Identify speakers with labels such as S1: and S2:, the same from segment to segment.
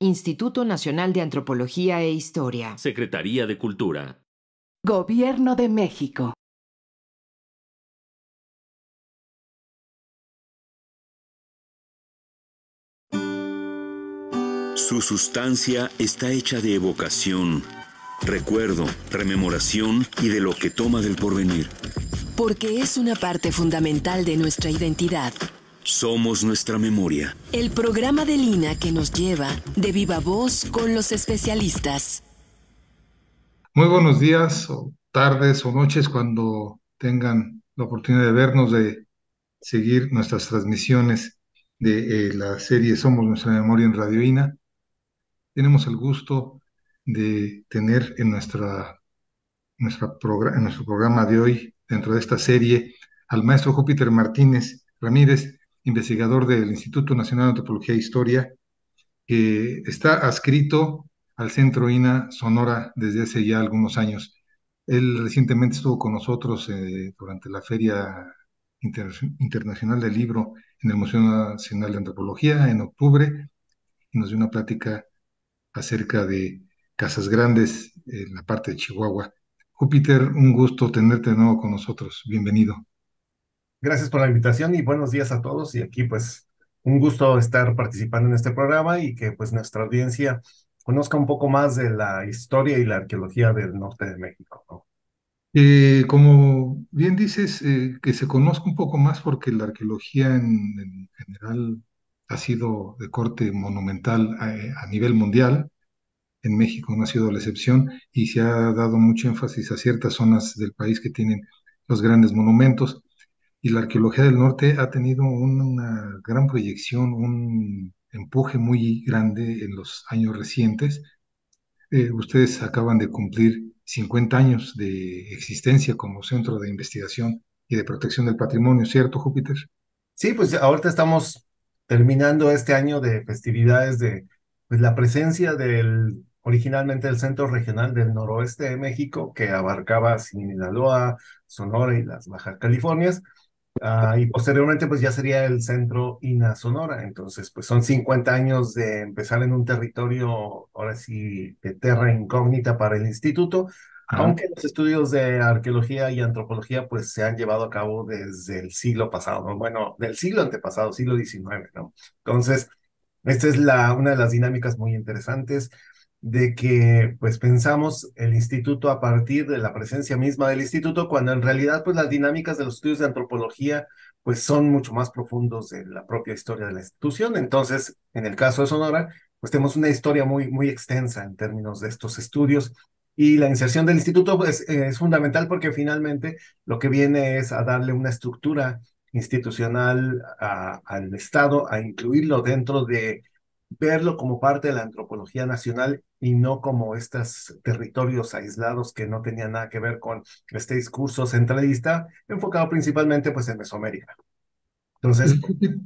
S1: Instituto Nacional de Antropología e Historia.
S2: Secretaría de Cultura.
S3: Gobierno de México.
S4: Su sustancia está hecha de evocación, recuerdo, rememoración y de lo que toma del porvenir.
S5: Porque es una parte fundamental de nuestra identidad.
S4: Somos nuestra memoria.
S5: El programa de Lina que nos lleva de viva voz con los especialistas.
S6: Muy buenos días, o tardes o noches cuando tengan la oportunidad de vernos, de seguir nuestras transmisiones de la serie Somos Nuestra Memoria en Radio INA. Tenemos el gusto de tener en nuestro programa de hoy, dentro de esta serie, al maestro Júpiter Martínez Ramírez, investigador del Instituto Nacional de Antropología e Historia, que está adscrito al Centro INA Sonora desde hace ya algunos años. Él recientemente estuvo con nosotros durante la Feria Internacional del Libro en el Museo Nacional de Antropología en octubre y nos dio una plática acerca de Casas Grandes en la parte de Chihuahua. Júpiter, un gusto tenerte de nuevo con nosotros. Bienvenido.
S7: Gracias por la invitación y buenos días a todos. Y aquí pues un gusto estar participando en este programa y que pues nuestra audiencia conozca un poco más de la historia y la arqueología del norte de México, ¿no?
S6: Como bien dices, que se conozca un poco más porque la arqueología en general ha sido de corte monumental a nivel mundial. En México no ha sido la excepción y se ha dado mucho énfasis a ciertas zonas del país que tienen los grandes monumentos. Y la arqueología del norte ha tenido una gran proyección, un empuje muy grande en los años recientes. Ustedes acaban de cumplir 50 años de existencia como centro de investigación y de protección del patrimonio, ¿cierto, Júpiter?
S7: Sí, pues ahorita estamos terminando este año de festividades de pues, la presencia originalmente del Centro Regional del Noroeste de México, que abarcaba Sinaloa, Sonora y las Baja Californias. Y posteriormente, pues ya sería el centro INA Sonora. Entonces, pues son 50 años de empezar en un territorio, ahora sí, de terra incógnita para el instituto,
S6: Ajá.
S7: aunque los estudios de arqueología y antropología, pues se han llevado a cabo desde el siglo pasado, ¿no? Bueno, del siglo antepasado, siglo XIX, ¿no? Entonces, esta es una de las dinámicas muy interesantes de que pues pensamos el instituto a partir de la presencia misma del instituto, cuando en realidad pues las dinámicas de los estudios de antropología pues son mucho más profundos de la propia historia de la institución. Entonces, en el caso de Sonora, pues tenemos una historia muy, muy extensa en términos de estos estudios. Y la inserción del instituto pues, es fundamental porque finalmente lo que viene es a darle una estructura institucional al Estado, a incluirlo dentro de verlo como parte de la antropología nacional y no como estos territorios aislados que no tenían nada que ver con este discurso centralista, enfocado principalmente pues en Mesoamérica. Entonces,
S6: Júpiter,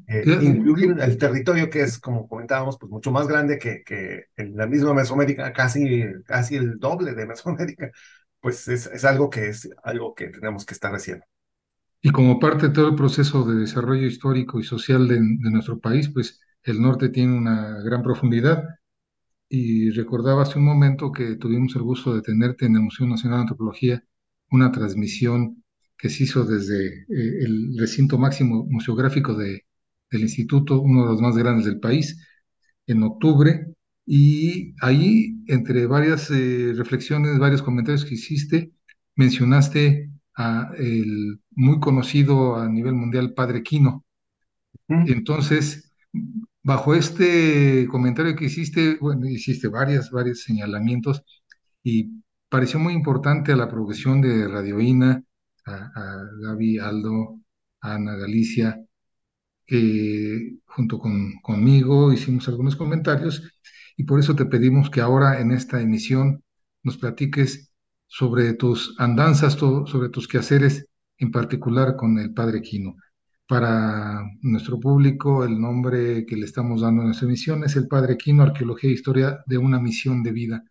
S7: incluir el territorio que es, como comentábamos, pues mucho más grande que en la misma Mesoamérica, casi el doble de Mesoamérica, pues es algo que tenemos que estar haciendo.
S6: y como parte de todo el proceso de desarrollo histórico y social de nuestro país, pues el norte tiene una gran profundidad. Y recordaba hace un momento que tuvimos el gusto de tenerte en el Museo Nacional de Antropología, una transmisión que se hizo desde el recinto máximo museográfico del instituto, uno de los más grandes del país, en octubre. Y ahí, entre varias reflexiones, varios comentarios que hiciste, mencionaste a el muy conocido a nivel mundial Padre Quino.
S7: ¿Mm?
S6: Entonces, bajo este comentario que hiciste, bueno, hiciste varios señalamientos y pareció muy importante a la producción de Radio INA, a Gaby, Aldo, a Ana Galicia, que junto conmigo hicimos algunos comentarios y por eso te pedimos que ahora en esta emisión nos platiques sobre tus andanzas, sobre tus quehaceres, en particular con el Padre Quino. Para nuestro público, el nombre que le estamos dando a nuestra emisión es el Padre Quino, Arqueología e Historia de una misión de vida,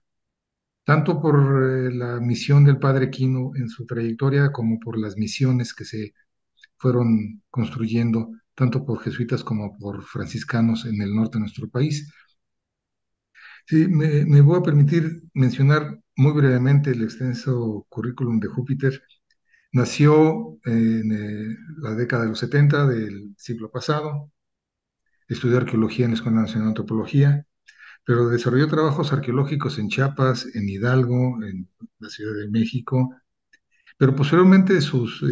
S6: tanto por la misión del Padre Quino en su trayectoria como por las misiones que se fueron construyendo tanto por jesuitas como por franciscanos en el norte de nuestro país. Sí, me voy a permitir mencionar muy brevemente el extenso currículum de Júpiter. Nació en la década de los 70 del siglo pasado, estudió arqueología en la Escuela Nacional de Antropología, pero desarrolló trabajos arqueológicos en Chiapas, en Hidalgo, en la Ciudad de México, pero posteriormente sus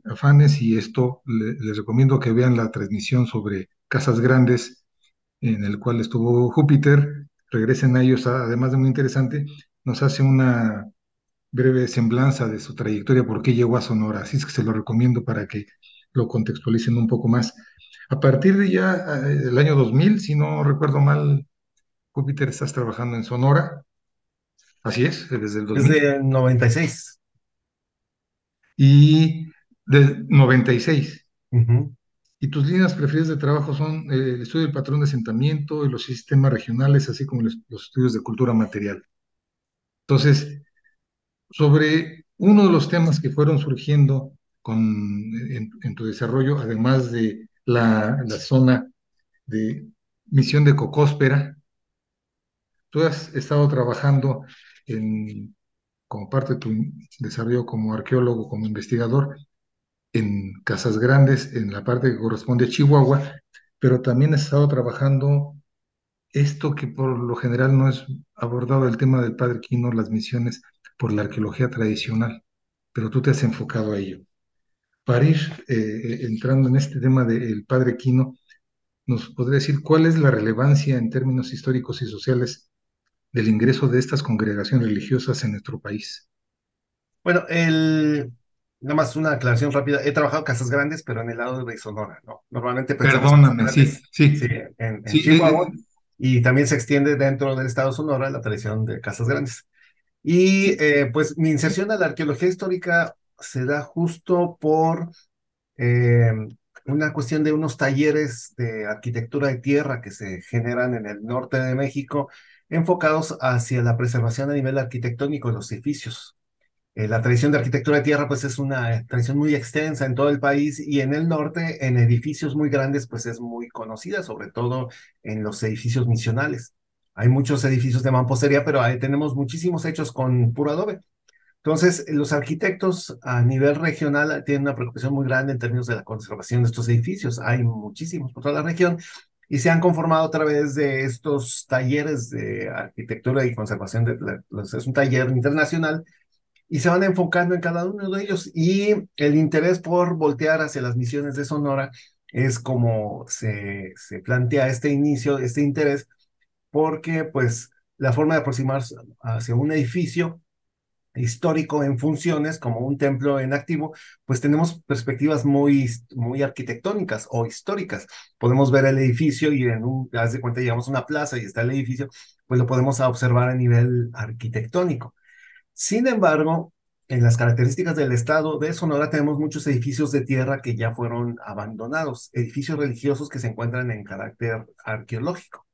S6: afanes, y esto les recomiendo que vean la transmisión sobre Casas Grandes, en el cual estuvo Júpiter, regresen a ellos, además de muy interesante, nos hace una breve semblanza de su trayectoria, por qué llegó a Sonora, así es que se lo recomiendo para que lo contextualicen un poco más. A partir de ya el año 2000, si no recuerdo mal, Júpiter estás trabajando en Sonora, así es, desde el 2000,
S7: Desde el 96.
S6: y del 96.
S7: Ujú.
S6: Y tus líneas preferidas de trabajo son el estudio del patrón de asentamiento y los sistemas regionales, así como los estudios de cultura material. Entonces, sobre uno de los temas que fueron surgiendo en tu desarrollo, además de la zona de misión de Cocóspera, tú has estado trabajando como parte de tu desarrollo como arqueólogo, como investigador, en Casas Grandes, en la parte que corresponde a Chihuahua, pero también has estado trabajando esto que por lo general no es abordado, el tema del Padre Quino, las misiones por la arqueología tradicional, pero tú te has enfocado a ello. Para ir entrando en este tema del Padre Quino, ¿nos podría decir cuál es la relevancia en términos históricos y sociales del ingreso de estas congregaciones religiosas en nuestro país?
S7: Bueno, nada más una aclaración rápida. He trabajado en Casas Grandes, pero en el lado de Sonora, ¿no? Normalmente pensamos Casas
S6: Perdóname, sí,
S7: Grandes, sí,
S6: sí,
S7: en
S6: sí,
S7: Chihuahua, y también se extiende dentro del estado de Sonora la tradición de Casas Grandes. Y pues mi inserción a la arqueología histórica se da justo por eh, una cuestión de unos talleres de arquitectura de tierra que se generan en el norte de México, enfocados hacia la preservación a nivel arquitectónico de los edificios. La tradición de arquitectura de tierra, pues es una tradición muy extensa en todo el país, y en el norte, en edificios muy grandes, pues es muy conocida, sobre todo en los edificios misionales. Hay muchos edificios de mampostería, pero ahí tenemos muchísimos hechos con puro adobe. Entonces, los arquitectos a nivel regional tienen una preocupación muy grande en términos de la conservación de estos edificios. Hay muchísimos por toda la región, y se han conformado a través de estos talleres de arquitectura y conservación. Es un taller internacional, y se van enfocando en cada uno de ellos. Y el interés por voltear hacia las misiones de Sonora es como se plantea este inicio, este interés, porque pues la forma de aproximarse hacia un edificio histórico en funciones, como un templo en activo, pues tenemos perspectivas muy arquitectónicas o históricas. Podemos ver el edificio y haz de cuenta, llegamos a una plaza y está el edificio, pues lo podemos observar a nivel arquitectónico. Sin embargo, en las características del estado de Sonora tenemos muchos edificios de tierra que ya fueron abandonados, edificios religiosos que se encuentran en carácter arqueológico.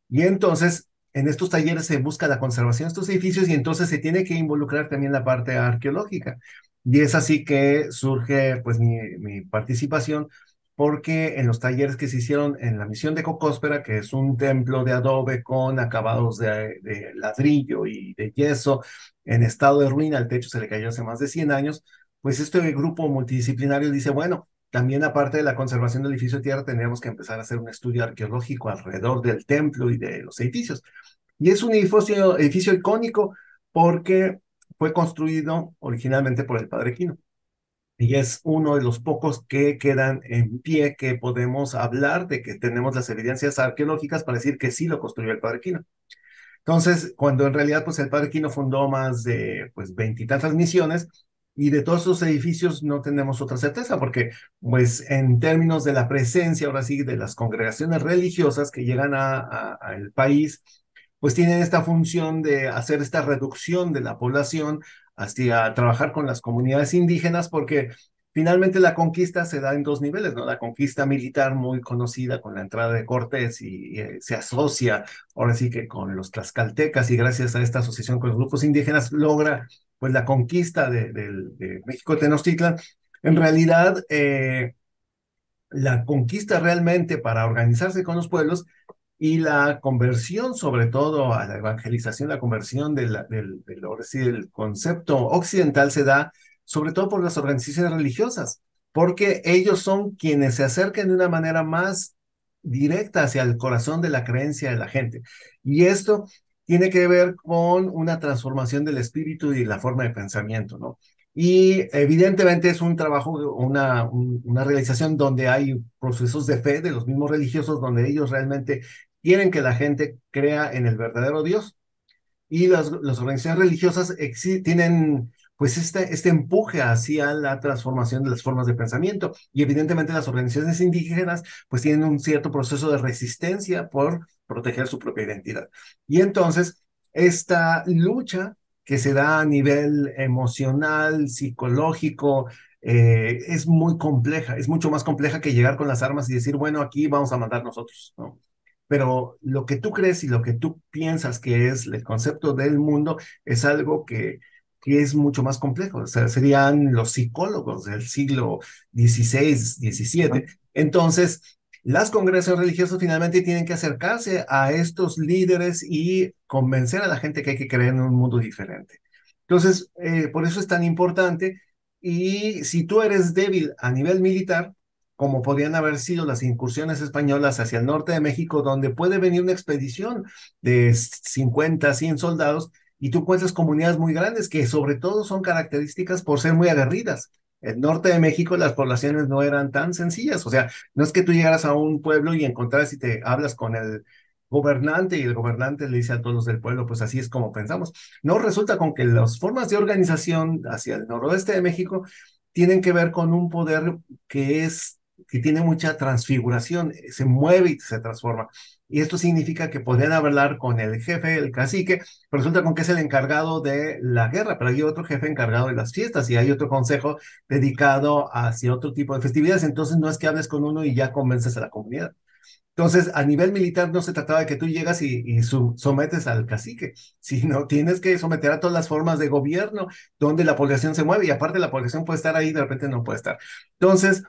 S7: Y entonces, en estos talleres se busca la conservación de estos edificios, y entonces se tiene que involucrar también la parte arqueológica. Y es así que surge pues mi participación, porque en los talleres que se hicieron en la misión de Cocóspera, que es un templo de adobe con acabados de ladrillo y de yeso en estado de ruina, el techo se le cayó hace más de 100 años, pues este grupo multidisciplinario dice, bueno, también aparte de la conservación del edificio de tierra, tendríamos que empezar a hacer un estudio arqueológico alrededor del templo y de los edificios. Y es un edificio icónico porque fue construido originalmente por el Padre Quino. Y es uno de los pocos que quedan en pie, que podemos hablar de que tenemos las evidencias arqueológicas para decir que sí lo construyó el Padre Quino. Entonces, cuando en realidad pues el Padre Quino fundó más de pues veintitantas misiones, y de todos esos edificios no tenemos otra certeza, porque pues en términos de la presencia, ahora sí, de las congregaciones religiosas que llegan al país, pues tienen esta función de hacer esta reducción de la población hacia trabajar con las comunidades indígenas, porque finalmente la conquista se da en dos niveles, ¿no? La conquista militar, muy conocida con la entrada de Cortés, y se asocia ahora sí que con los tlaxcaltecas, y gracias a esta asociación con los grupos indígenas logra pues la conquista de México Tenochtitlan. En realidad, la conquista realmente para organizarse con los pueblos y la conversión, sobre todo a la evangelización, la conversión ahora sí, del concepto occidental se da sobre todo por las organizaciones religiosas, porque ellos son quienes se acercan de una manera más directa hacia el corazón de la creencia de la gente. Y esto tiene que ver con una transformación del espíritu y la forma de pensamiento, ¿no? Y evidentemente es un trabajo, una realización donde hay procesos de fe de los mismos religiosos, donde ellos realmente quieren que la gente crea en el verdadero Dios. Y las organizaciones religiosas tienen pues este empuje hacia la transformación de las formas de pensamiento. Y evidentemente las organizaciones indígenas pues tienen un cierto proceso de resistencia por proteger su propia identidad. Y entonces esta lucha que se da a nivel emocional, psicológico, es muy compleja, es mucho más compleja que llegar con las armas y decir, bueno, aquí vamos a mandar nosotros, ¿no? Pero lo que tú crees y lo que tú piensas que es el concepto del mundo es algo que es mucho más complejo. O sea, serían los psicólogos del siglo XVI, XVII. Entonces, las congregaciones religiosas finalmente tienen que acercarse a estos líderes y convencer a la gente que hay que creer en un mundo diferente. Entonces, por eso es tan importante. Y si tú eres débil a nivel militar, como podrían haber sido las incursiones españolas hacia el norte de México, donde puede venir una expedición de 50, 100 soldados, y tú encuentras comunidades muy grandes que sobre todo son características por ser muy aguerridas. El norte de México las poblaciones no eran tan sencillas, o sea, no es que tú llegaras a un pueblo y encontraras y te hablas con el gobernante y el gobernante le dice a todos los del pueblo, pues así es como pensamos. No, resulta con que las formas de organización hacia el noroeste de México tienen que ver con un poder que tiene mucha transfiguración, se mueve y se transforma. Y esto significa que podrían hablar con el jefe, el cacique, pero resulta con que es el encargado de la guerra, pero hay otro jefe encargado de las fiestas y hay otro consejo dedicado hacia otro tipo de festividades. Entonces no es que hables con uno y ya convences a la comunidad. Entonces, a nivel militar no se trataba de que tú llegas y sometes al cacique, sino tienes que someter a todas las formas de gobierno donde la población se mueve y aparte la población puede estar ahí, de repente no puede estar. Entonces,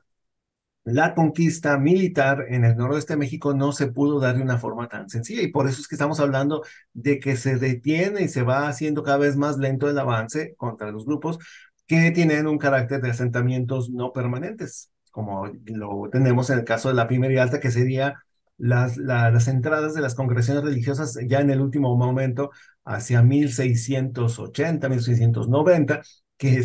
S7: la conquista militar en el noroeste de México no se pudo dar de una forma tan sencilla y por eso es que estamos hablando de que se detiene y se va haciendo cada vez más lento el avance contra los grupos que tienen un carácter de asentamientos no permanentes, como lo tenemos en el caso de la Pimería Alta, que sería las entradas de las congregaciones religiosas ya en el último momento hacia 1680, 1690, que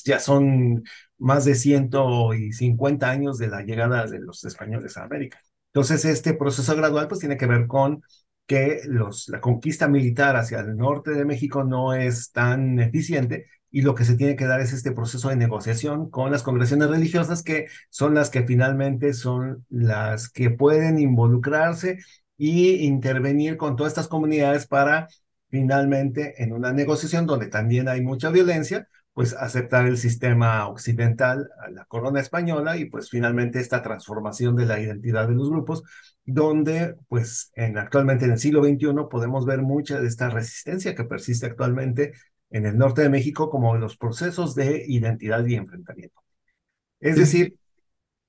S7: ya son más de 150 años de la llegada de los españoles a América. Entonces, este proceso gradual pues tiene que ver con que la conquista militar hacia el norte de México no es tan eficiente y lo que se tiene que dar es este proceso de negociación con las congregaciones religiosas que son las que finalmente son las que pueden involucrarse y intervenir con todas estas comunidades para finalmente en una negociación donde también hay mucha violencia, pues aceptar el sistema occidental, a la corona española y pues finalmente esta transformación de la identidad de los grupos, donde pues actualmente en el siglo XXI podemos ver mucha de esta resistencia que persiste actualmente en el norte de México como los procesos de identidad y enfrentamiento. Es decir,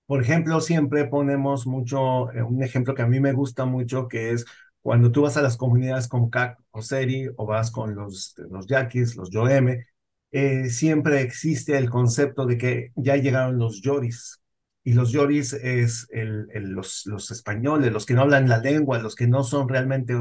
S7: por ejemplo, siempre ponemos mucho, un ejemplo que a mí me gusta mucho, que es cuando tú vas a las comunidades con CAC o SERI o vas con los yaquis, los yoeme, siempre existe el concepto de que ya llegaron los yoris. Y los yoris es los españoles, los que no hablan la lengua, los que no son realmente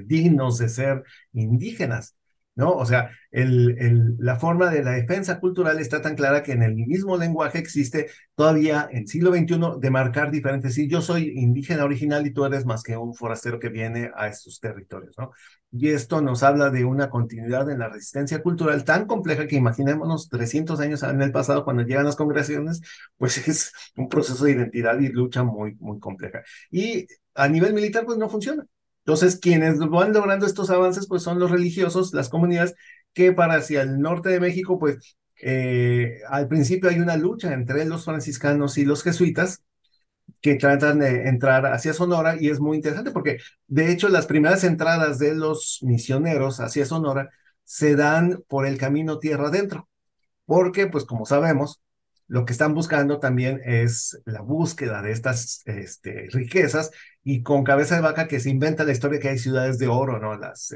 S7: dignos de ser indígenas, ¿no? O sea, la forma de la defensa cultural está tan clara que en el mismo lenguaje existe todavía en siglo XXI de marcar diferentes. Sí, yo soy indígena original y tú eres más que un forastero que viene a estos territorios, ¿no? Y esto nos habla de una continuidad en la resistencia cultural tan compleja que imaginémonos 300 años en el pasado cuando llegan las congregaciones, pues es un proceso de identidad y lucha muy, muy compleja. Y a nivel militar, pues no funciona. Entonces, quienes van logrando estos avances, pues son los religiosos, las comunidades que para hacia el norte de México, pues al principio hay una lucha entre los franciscanos y los jesuitas que tratan de entrar hacia Sonora y es muy interesante porque de hecho las primeras entradas de los misioneros hacia Sonora se dan por el camino tierra adentro, porque pues como sabemos, lo que están buscando también es la búsqueda de estas riquezas, y con cabeza de vaca que se inventa la historia que hay ciudades de oro, ¿no? Las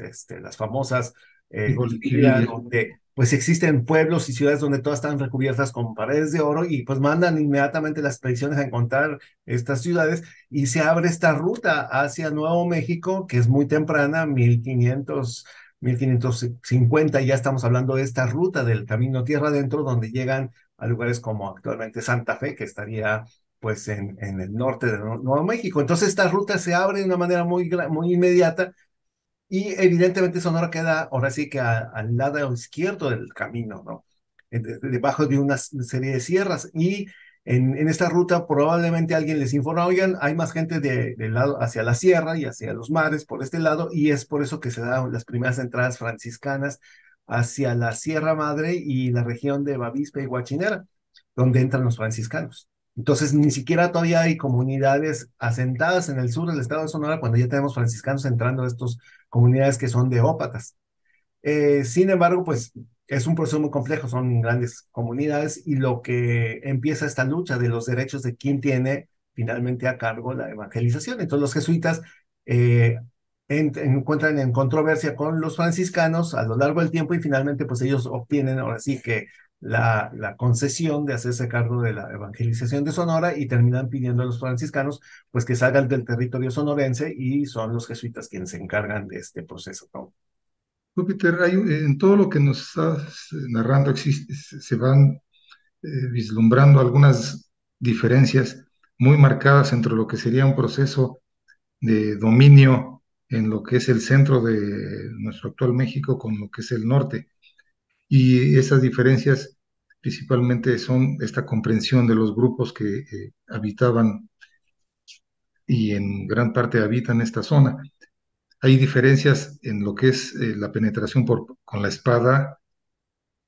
S7: famosas Libia,
S6: Bolivia.
S7: donde pues existen pueblos y ciudades donde todas están recubiertas con paredes de oro, y pues mandan inmediatamente las expediciones a encontrar estas ciudades, y se abre esta ruta hacia Nuevo México, que es muy temprana, 1550, y ya estamos hablando de esta ruta del camino tierra adentro, donde llegan a lugares como actualmente Santa Fe, que estaría pues en el norte de Nuevo México. Entonces esta ruta se abre de una manera muy inmediata, y evidentemente Sonora queda ahora sí que al lado izquierdo del camino, ¿no? Debajo de una serie de sierras. Y en esta ruta probablemente alguien les informa, oigan, hay más gente del lado hacia la sierra y hacia los mares por este lado, y es por eso que se dan las primeras entradas franciscanas hacia la Sierra Madre y la región de Bavispe y Huachinera, donde entran los franciscanos. Entonces, ni siquiera todavía hay comunidades asentadas en el sur del estado de Sonora cuando ya tenemos franciscanos entrando a estas comunidades que son de ópatas. Sin embargo, pues es un proceso muy complejo, son grandes comunidades, y lo que empieza esta lucha de los derechos de quién tiene finalmente a cargo la evangelización. Entonces los jesuitas eh, encuentran en controversia con los franciscanos a lo largo del tiempo, y finalmente pues ellos obtienen ahora sí que la concesión de hacerse cargo de la evangelización de Sonora, y terminan pidiendo a los franciscanos pues que salgan del territorio sonorense, y son los jesuitas quienes se encargan de este proceso, ¿no?
S6: Júpiter, en todo lo que nos estás narrando se van vislumbrando algunas diferencias muy marcadas entre lo que sería un proceso de dominio en lo que es el centro de nuestro actual México con lo que es el norte. Y esas diferencias principalmente son esta comprensión de los grupos que habitaban y en gran parte habitan esta zona. Hay diferencias en lo que es la penetración con la espada,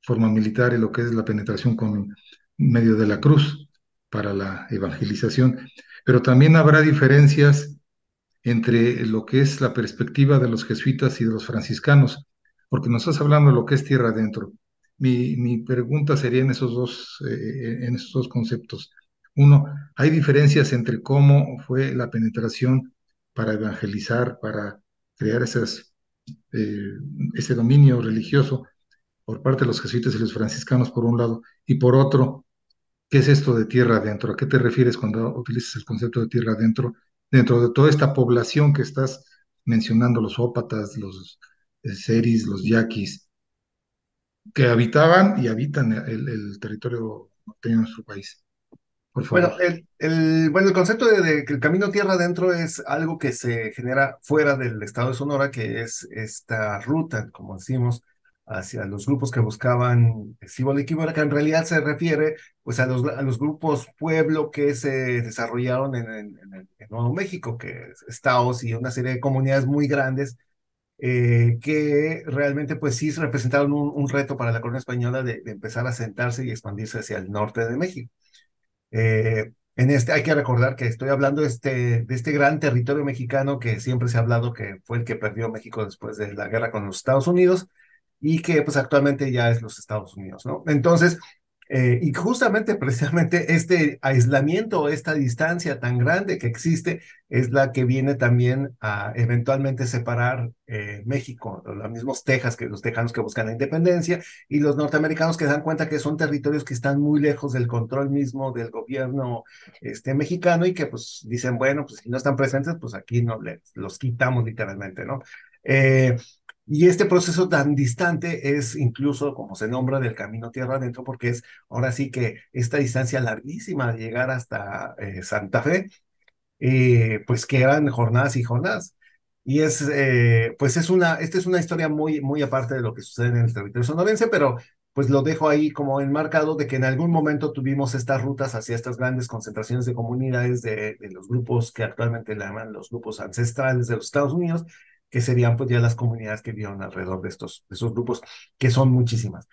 S6: forma militar, y lo que es la penetración con medio de la cruz para la evangelización. Pero también habrá diferencias entre lo que es la perspectiva de los jesuitas y de los franciscanos, porque nos estás hablando de lo que es tierra adentro. Mi pregunta sería en esos dos conceptos. Uno, ¿hay diferencias entre cómo fue la penetración para evangelizar, para crear eh, ese dominio religioso por parte de los jesuitas y los franciscanos por un lado, y por otro, ¿qué es esto de tierra adentro? ¿A qué te refieres cuando utilizas el concepto de tierra adentro dentro de toda esta población que estás mencionando, los ópatas, los seris, los yaquis, que habitaban y habitan el territorio norteño de nuestro país? Por favor.
S7: Bueno, el concepto de que el camino tierra adentro es algo que se genera fuera del estado de Sonora, que es esta ruta, como decimos, hacia los grupos que buscaban Cíbola y Quíbola, que en realidad se refiere pues a los grupos pueblo que se desarrollaron en Nuevo México, que es estados y una serie de comunidades muy grandes, que realmente pues sí representaron un reto para la corona española de empezar a asentarse y expandirse hacia el norte de México. Hay que recordar que estoy hablando de este gran territorio mexicano que siempre se ha hablado que fue el que perdió México después de la guerra con los Estados Unidos, y que pues actualmente ya es los Estados Unidos, ¿no? Entonces, y justamente precisamente este aislamiento, esta distancia tan grande que existe, es la que viene también a eventualmente separar México, los mismos los tejanos que buscan la independencia, y los norteamericanos que dan cuenta que son territorios que están muy lejos del control mismo del gobierno mexicano, y que pues dicen, bueno, pues si no están presentes, pues aquí no los quitamos literalmente, ¿no? Y este proceso tan distante es incluso como se nombra del camino tierra adentro, porque es ahora sí que esta distancia larguísima de llegar hasta Santa Fe, pues que eran jornadas y jornadas. Y esta es una historia muy aparte de lo que sucede en el territorio sonorense, pero pues lo dejo ahí como enmarcado de que en algún momento tuvimos estas rutas hacia estas grandes concentraciones de comunidades de los grupos que actualmente le llaman los grupos ancestrales de los Estados Unidos, que serían pues ya las comunidades que vivieron alrededor de esos grupos, que son muchísimas.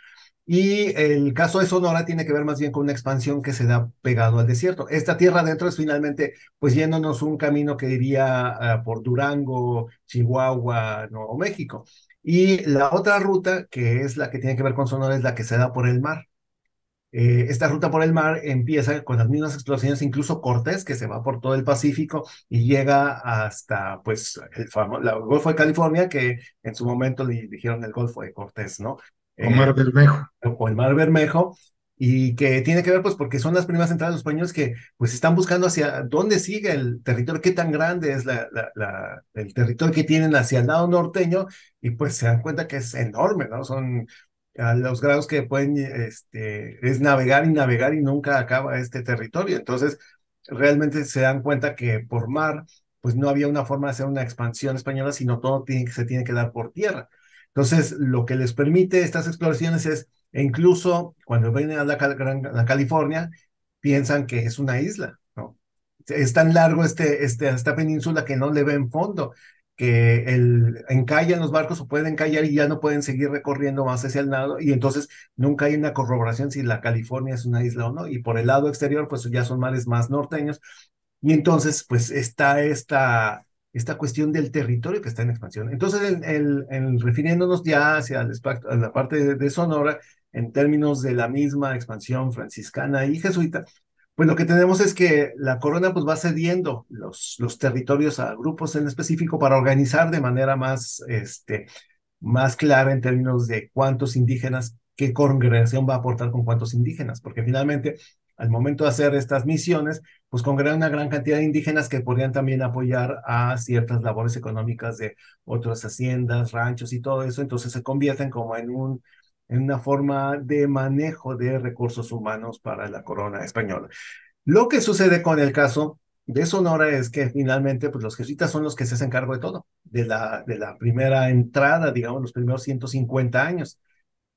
S7: Y el caso de Sonora tiene que ver más bien con una expansión que se da pegado al desierto. Esta tierra adentro es finalmente, pues yéndonos un camino que iría por Durango, Chihuahua, Nuevo México. Y la otra ruta, que es la que tiene que ver con Sonora, es la que se da por el mar. esta ruta por el mar empieza con las mismas exploraciones, incluso Cortés, que se va por todo el Pacífico y llega hasta pues el Golfo de California, que en su momento le dijeron el Golfo de Cortés, ¿no?
S6: Omar Bermejo.
S7: O el Mar Bermejo, y que tiene que ver pues porque son las primeras entradas de los españoles que pues están buscando hacia dónde sigue el territorio, qué tan grande es el territorio que tienen hacia el lado norteño, y pues se dan cuenta que es enorme, ¿no? Son a los grados que pueden, es navegar y nunca acaba este territorio. Entonces, realmente se dan cuenta que por mar, pues no había una forma de hacer una expansión española, sino todo se tiene que dar por tierra. Entonces, lo que les permite estas exploraciones es, e incluso cuando ven a la California, piensan que es una isla, ¿no? Es tan largo esta península que no le ven fondo, que encallan los barcos o pueden encallar y ya no pueden seguir recorriendo más hacia el lado, y entonces nunca hay una corroboración si la California es una isla o no, y por el lado exterior pues ya son mares más norteños, y entonces pues está esta cuestión del territorio que está en expansión. Entonces, refiriéndonos ya hacia a la parte de Sonora, en términos de la misma expansión franciscana y jesuita, pues lo que tenemos es que la corona pues va cediendo los territorios a grupos en específico para organizar de manera más clara en términos de cuántos indígenas, qué congregación va a aportar con cuántos indígenas, porque finalmente al momento de hacer estas misiones, pues congregan una gran cantidad de indígenas que podrían también apoyar a ciertas labores económicas de otras haciendas, ranchos y todo eso, entonces se convierten como en una forma de manejo de recursos humanos para la corona española. Lo que sucede con el caso de Sonora es que finalmente pues los jesuitas son los que se hacen cargo de todo, de la primera entrada, digamos, los primeros 150 años.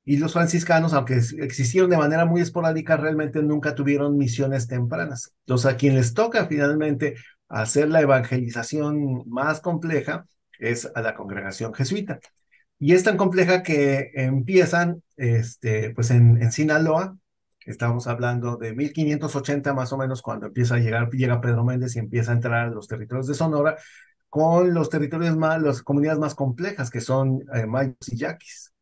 S7: Y los franciscanos, aunque existieron de manera muy esporádica, realmente nunca tuvieron misiones tempranas. Entonces, a quien les toca finalmente hacer la evangelización más compleja es a la congregación jesuita. Y es tan compleja que empiezan, pues en Sinaloa, estamos hablando de 1580 más o menos, cuando llega Pedro Méndez y empieza a entrar a los territorios de Sonora, con los territorios las comunidades más complejas, que son mayos y yaquis.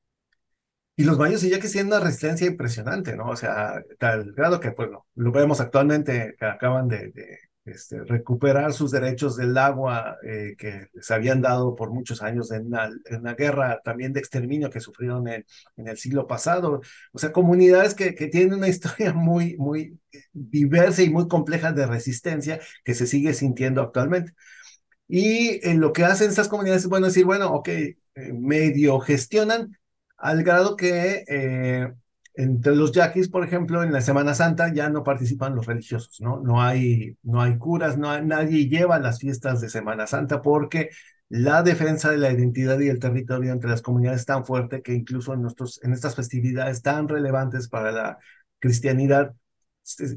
S7: Y los mayos y yaquis tienen una resistencia impresionante, ¿no? O sea, tal grado que, bueno, lo vemos actualmente, que acaban de recuperar sus derechos del agua que les habían dado por muchos años en una guerra también de exterminio que sufrieron en el siglo pasado. O sea, comunidades que tienen una historia muy, muy diversa y muy compleja de resistencia que se sigue sintiendo actualmente. Y lo que hacen estas comunidades es, bueno, decir, bueno, ok, medio gestionan al grado que entre los yaquis, por ejemplo, en la Semana Santa ya no participan los religiosos, ¿no? No hay curas, nadie lleva las fiestas de Semana Santa porque la defensa de la identidad y el territorio entre las comunidades es tan fuerte que incluso en estas festividades tan relevantes para la cristianidad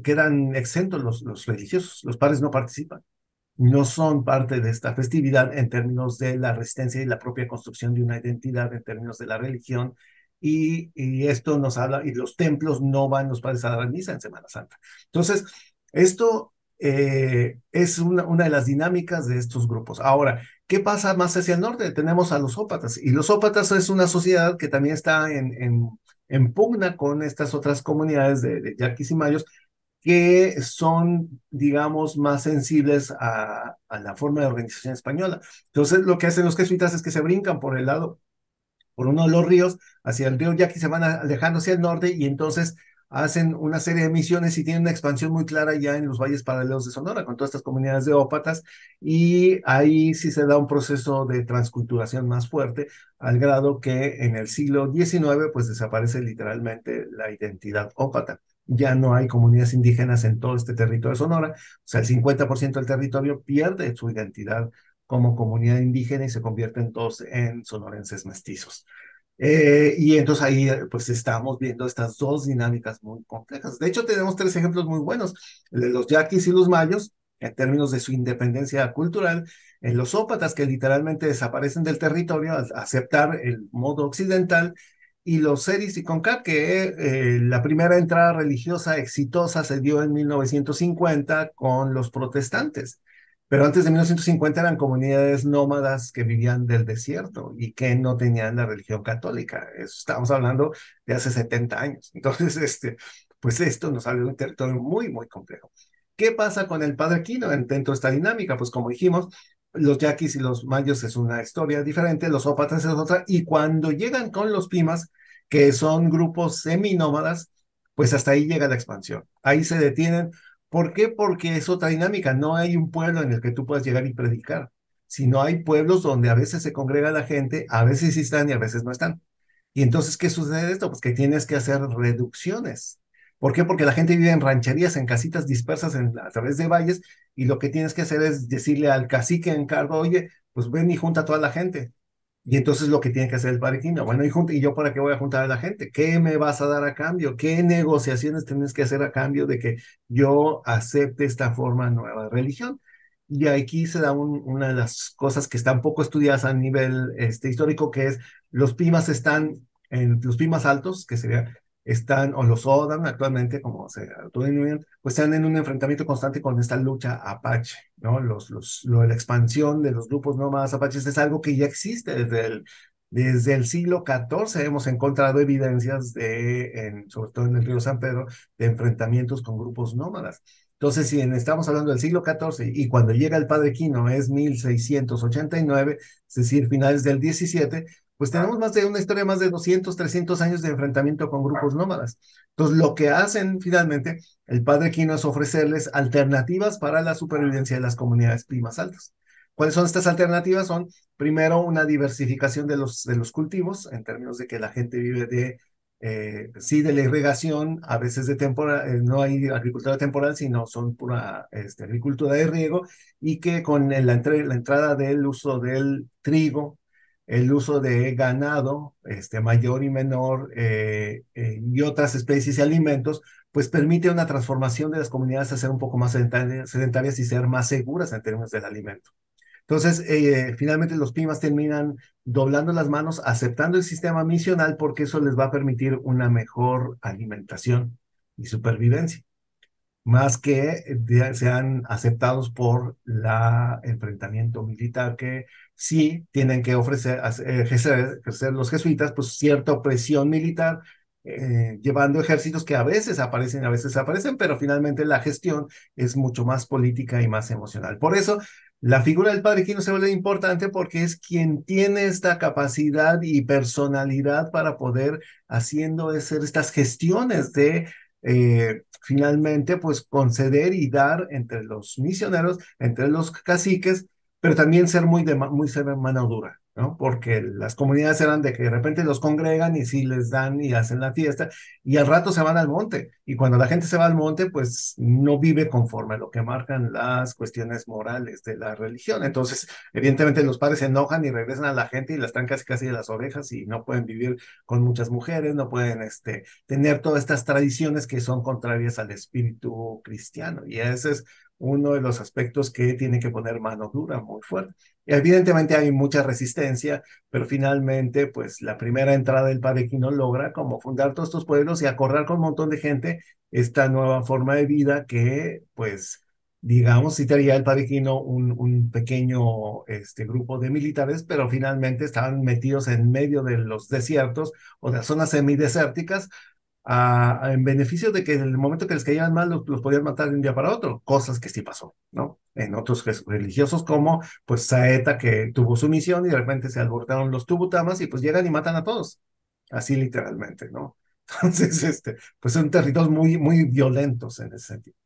S7: quedan exentos los religiosos, los padres no participan, no son parte de esta festividad en términos de la resistencia y la propia construcción de una identidad en términos de la religión, y esto nos habla, y los templos no van los padres a dar misa en Semana Santa. Entonces, esto es una de las dinámicas de estos grupos. Ahora, ¿qué pasa más hacia el norte? Tenemos a los ópatas, y los ópatas es una sociedad que también está en pugna con estas otras comunidades de yaquis y mayos, que son, digamos, más sensibles a la forma de organización española. Entonces, lo que hacen los jesuitas es que se brincan por uno de los ríos, hacia el río Yaqui, se van alejando hacia el norte, y entonces hacen una serie de misiones y tienen una expansión muy clara ya en los valles paralelos de Sonora, con todas estas comunidades de ópatas, y ahí sí se da un proceso de transculturación más fuerte, al grado que en el siglo XIX, pues desaparece literalmente la identidad ópata. Ya no hay comunidades indígenas en todo este territorio de Sonora, o sea, el 50% del territorio pierde su identidad como comunidad indígena y se convierten todos en sonorenses mestizos. Y entonces ahí pues estamos viendo estas dos dinámicas muy complejas. De hecho, tenemos tres ejemplos muy buenos: el de los yaquis y los mayos, en términos de su independencia cultural; en los ópatas, que literalmente desaparecen del territorio al aceptar el modo occidental; y los seris y concat, que la primera entrada religiosa exitosa se dio en 1950 con los protestantes. Pero antes de 1950 eran comunidades nómadas que vivían del desierto y que no tenían la religión católica. Eso estábamos hablando de hace 70 años. Entonces, pues esto nos abre un territorio muy, muy complejo. ¿Qué pasa con el Padre Quino dentro de esta dinámica? Pues como dijimos, los yaquis y los mayos es una historia diferente, los ópatas es otra, y cuando llegan con los pimas, que son grupos seminómadas, pues hasta ahí llega la expansión. Ahí se detienen. ¿Por qué? Porque es otra dinámica. No hay un pueblo en el que tú puedas llegar y predicar, sino hay pueblos donde a veces se congrega la gente, a veces sí están y a veces no están. Y entonces, ¿qué sucede de esto? Pues que tienes que hacer reducciones. ¿Por qué? Porque la gente vive en rancherías, en casitas dispersas a través de valles, y lo que tienes que hacer es decirle al cacique en cargo, oye, pues ven y junta a toda la gente. Y entonces lo que tiene que hacer el Padre Quino, bueno, ¿y yo para qué voy a juntar a la gente? ¿Qué me vas a dar a cambio? ¿Qué negociaciones tienes que hacer a cambio de que yo acepte esta forma nueva de religión? Y aquí se da una de las cosas que están poco estudiadas a nivel histórico, que es los pimas están, en los pimas altos, que sería, están, o los Odan actualmente, como se autodenominan, pues están en un enfrentamiento constante con esta lucha apache, ¿no? La expansión de los grupos nómadas apaches es algo que ya existe desde el siglo XIV. Hemos encontrado evidencias sobre todo en el río San Pedro, de enfrentamientos con grupos nómadas. Entonces, si estamos hablando del siglo XIV y cuando llega el Padre Quino es 1689, es decir, finales del 17, pues tenemos una historia más de 200, 300 años de enfrentamiento con grupos nómadas. Entonces, lo que hacen finalmente el Padre Quino es ofrecerles alternativas para la supervivencia de las comunidades primas altas. ¿Cuáles son estas alternativas? Son, primero, una diversificación de los cultivos, en términos de que la gente vive sí, de la irrigación, a veces de temporal, no hay agricultura temporal, sino son pura agricultura de riego, y que con la entrada del uso del trigo, el uso de ganado, mayor y menor, y otras especies y alimentos, pues permite una transformación de las comunidades a ser un poco más sedentarias y ser más seguras en términos del alimento. Entonces, finalmente los pimas terminan doblando las manos, aceptando el sistema misional, porque eso les va a permitir una mejor alimentación y supervivencia, más que sean aceptados por el enfrentamiento militar, que sí tienen que ejercer los jesuitas, pues cierta opresión militar, llevando ejércitos que a veces aparecen, a veces desaparecen, pero finalmente la gestión es mucho más política y más emocional. Por eso, la figura del Padre Quino se vuelve importante, porque es quien tiene esta capacidad y personalidad para poder hacer estas gestiones de finalmente, pues conceder y dar entre los misioneros, entre los caciques, pero también ser muy ser mano dura, ¿no? Porque las comunidades eran de que de repente los congregan y sí les dan y hacen la fiesta, y al rato se van al monte, y cuando la gente se va al monte, pues no vive conforme a lo que marcan las cuestiones morales de la religión. Entonces, evidentemente los padres se enojan y regresan a la gente y las están casi casi de las orejas, y no pueden vivir con muchas mujeres, no pueden tener todas estas tradiciones que son contrarias al espíritu cristiano. Y ese es uno de los aspectos que tiene que poner mano dura muy fuerte. Evidentemente hay mucha resistencia, pero finalmente, pues la primera entrada del Padre Quino logra como fundar todos estos pueblos y acordar con un montón de gente esta nueva forma de vida que, pues, digamos, sí tenía el Padre Quino un pequeño grupo de militares, pero finalmente estaban metidos en medio de los desiertos o de las zonas semidesérticas, en beneficio de que en el momento que les caían mal los podían matar de un día para otro, cosas que sí pasó, ¿no? En otros religiosos, como pues Saeta, que tuvo su misión y de repente se alborotaron los tubutamas y pues llegan y matan a todos, así literalmente, ¿no? Entonces, pues son territorios muy, muy violentos en ese sentido.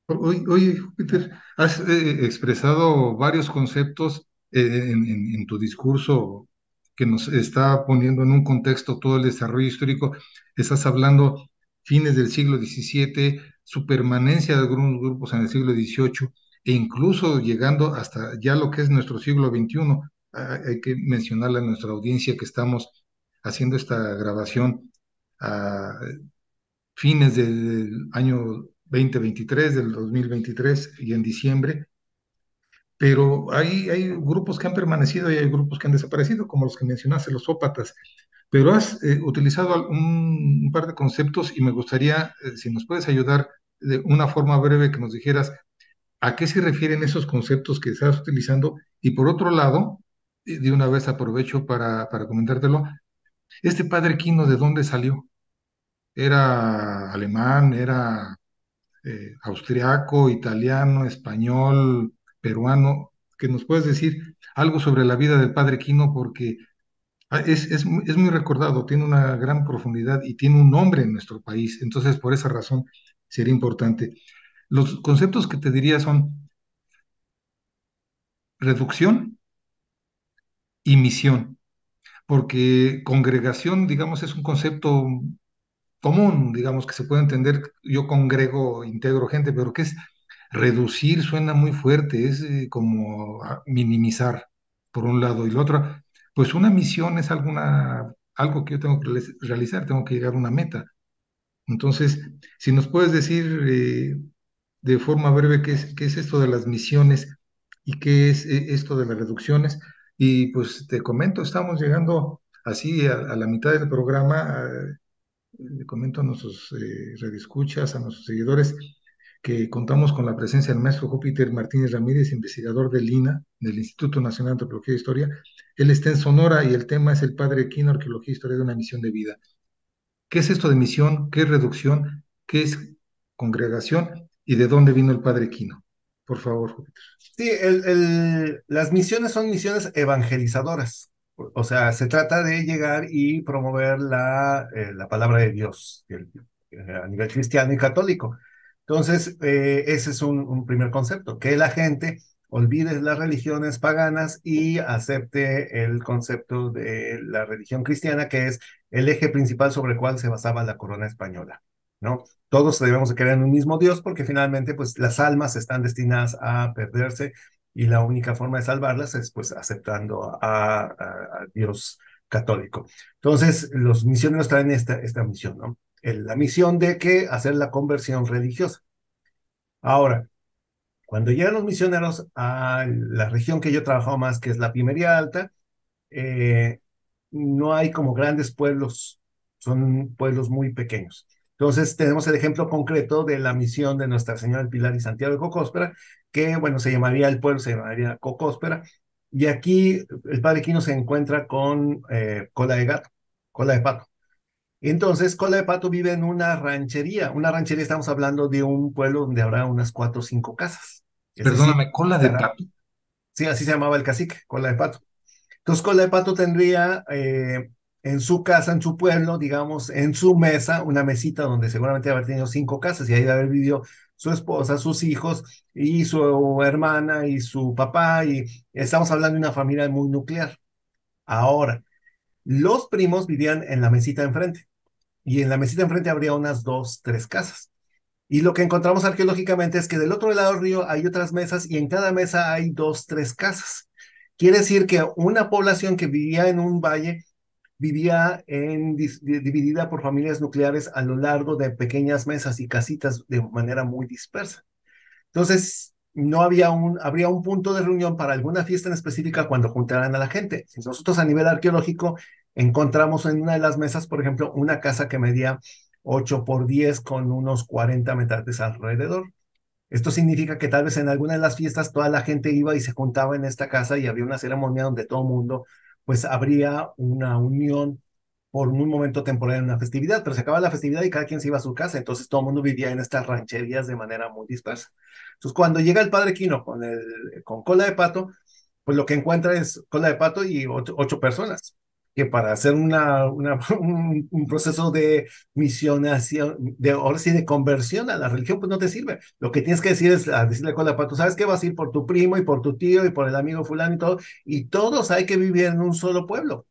S6: Oye, Júpiter, has expresado varios conceptos en tu discurso que nos está poniendo en un contexto todo el desarrollo histórico. Estás hablando fines del siglo XVII, su permanencia de algunos grupos en el siglo XVIII, e incluso llegando hasta ya lo que es nuestro siglo XXI. Hay que mencionarle a nuestra audiencia que estamos haciendo esta grabación a fines del año 2023, del 2023 y en diciembre, pero hay grupos que han permanecido y hay grupos que han desaparecido, como los que mencionaste, los ópatas, pero has utilizado un par de conceptos y me gustaría, si nos puedes ayudar de una forma breve, que nos dijeras a qué se refieren esos conceptos que estás utilizando, y por otro lado, de una vez aprovecho para comentártelo, este Padre Quino, ¿de dónde salió? era alemán, era austriaco, italiano, español, peruano, que nos puedes decir algo sobre la vida del padre Quino, porque es muy recordado, tiene una gran profundidad y tiene un nombre en nuestro país. Entonces, por esa razón, sería importante. Los conceptos que te diría son reducción y misión, porque congregación, digamos, es un concepto común, digamos, que se puede entender, yo congrego, integro gente, pero ¿qué es reducir? Suena muy fuerte, es como minimizar, por un lado, y lo otro, pues una misión es algo que yo tengo que realizar, tengo que llegar a una meta. Entonces, si nos puedes decir de forma breve qué es esto de las misiones y qué es esto de las reducciones, y pues te comento, estamos llegando así a la mitad del programa. Le comento a nuestros radioescuchas, a nuestros seguidores, que contamos con la presencia del maestro Júpiter Martínez Ramírez, investigador del INA, del Instituto Nacional de Antropología e Historia. Él está en Sonora y el tema es el Padre Quino, Arqueología e Historia de una misión de vida. ¿Qué es esto de misión? ¿Qué es reducción? ¿Qué es congregación? ¿Y de dónde vino el Padre Quino? Por favor, Júpiter.
S7: Sí, las misiones son misiones evangelizadoras. O sea, se trata de llegar y promover la palabra de Dios a nivel cristiano y católico. Entonces, ese es un primer concepto, que la gente olvide las religiones paganas y acepte el concepto de la religión cristiana, que es el eje principal sobre el cual se basaba la corona española, ¿no? Todos debemos de creer en un mismo Dios porque finalmente pues las almas están destinadas a perderse y la única forma de salvarlas es pues aceptando a Dios católico. Entonces los misioneros traen esta misión, ¿no? La misión de que hacer la conversión religiosa. Ahora, cuando llegan los misioneros a la región que yo he trabajado más, que es la Pimería Alta, eh, no hay como grandes pueblos, son pueblos muy pequeños. Entonces tenemos el ejemplo concreto de la misión de Nuestra Señora del Pilar y Santiago de Cocóspera, que bueno, el pueblo se llamaría Cocóspera, y aquí el padre Quino se encuentra con cola de gato, cola de pato. Entonces, Cola de Pato vive en una ranchería estamos hablando de un pueblo donde habrá unas 4 o 5 casas. Es decir,
S6: Perdóname, cola de
S7: estará,
S6: pato.
S7: sí, así se llamaba el cacique, Cola de Pato. Entonces, Cola de Pato tendría en su casa, en su pueblo, digamos, en su mesa, una mesita donde seguramente haber tenido 5 casas y ahí de haber vivido su esposa, sus hijos y su hermana y su papá, y estamos hablando de una familia muy nuclear. Ahora, los primos vivían en la mesita de enfrente y en la mesita de enfrente habría unas 2, 3 casas. Y lo que encontramos arqueológicamente es que del otro lado del río hay otras mesas y en cada mesa hay 2, 3 casas. Quiere decir que una población que vivía en un valle vivía dividida por familias nucleares a lo largo de pequeñas mesas y casitas de manera muy dispersa. Entonces, no habría un punto de reunión para alguna fiesta en específica cuando juntaran a la gente. Si nosotros a nivel arqueológico encontramos en una de las mesas, por ejemplo, una casa que medía 8 por 10 con unos 40 metrates alrededor. Esto significa que tal vez en alguna de las fiestas toda la gente iba y se juntaba en esta casa y había una ceremonia donde todo el mundo, pues habría una unión por un momento temporal en una festividad, pero se acaba la festividad y cada quien se iba a su casa, entonces todo el mundo vivía en estas rancherías de manera muy dispersa. Entonces cuando llega el padre Quino con cola de pato, pues lo que encuentra es cola de pato y 8 personas, que para hacer un proceso de misionación, ahora sí, de conversión a la religión, pues no te sirve. Lo que tienes que decir es decirle a cola de pato, ¿sabes qué? Vas a ir por tu primo y por tu tío y por el amigo fulano y todos hay que vivir en un solo pueblo.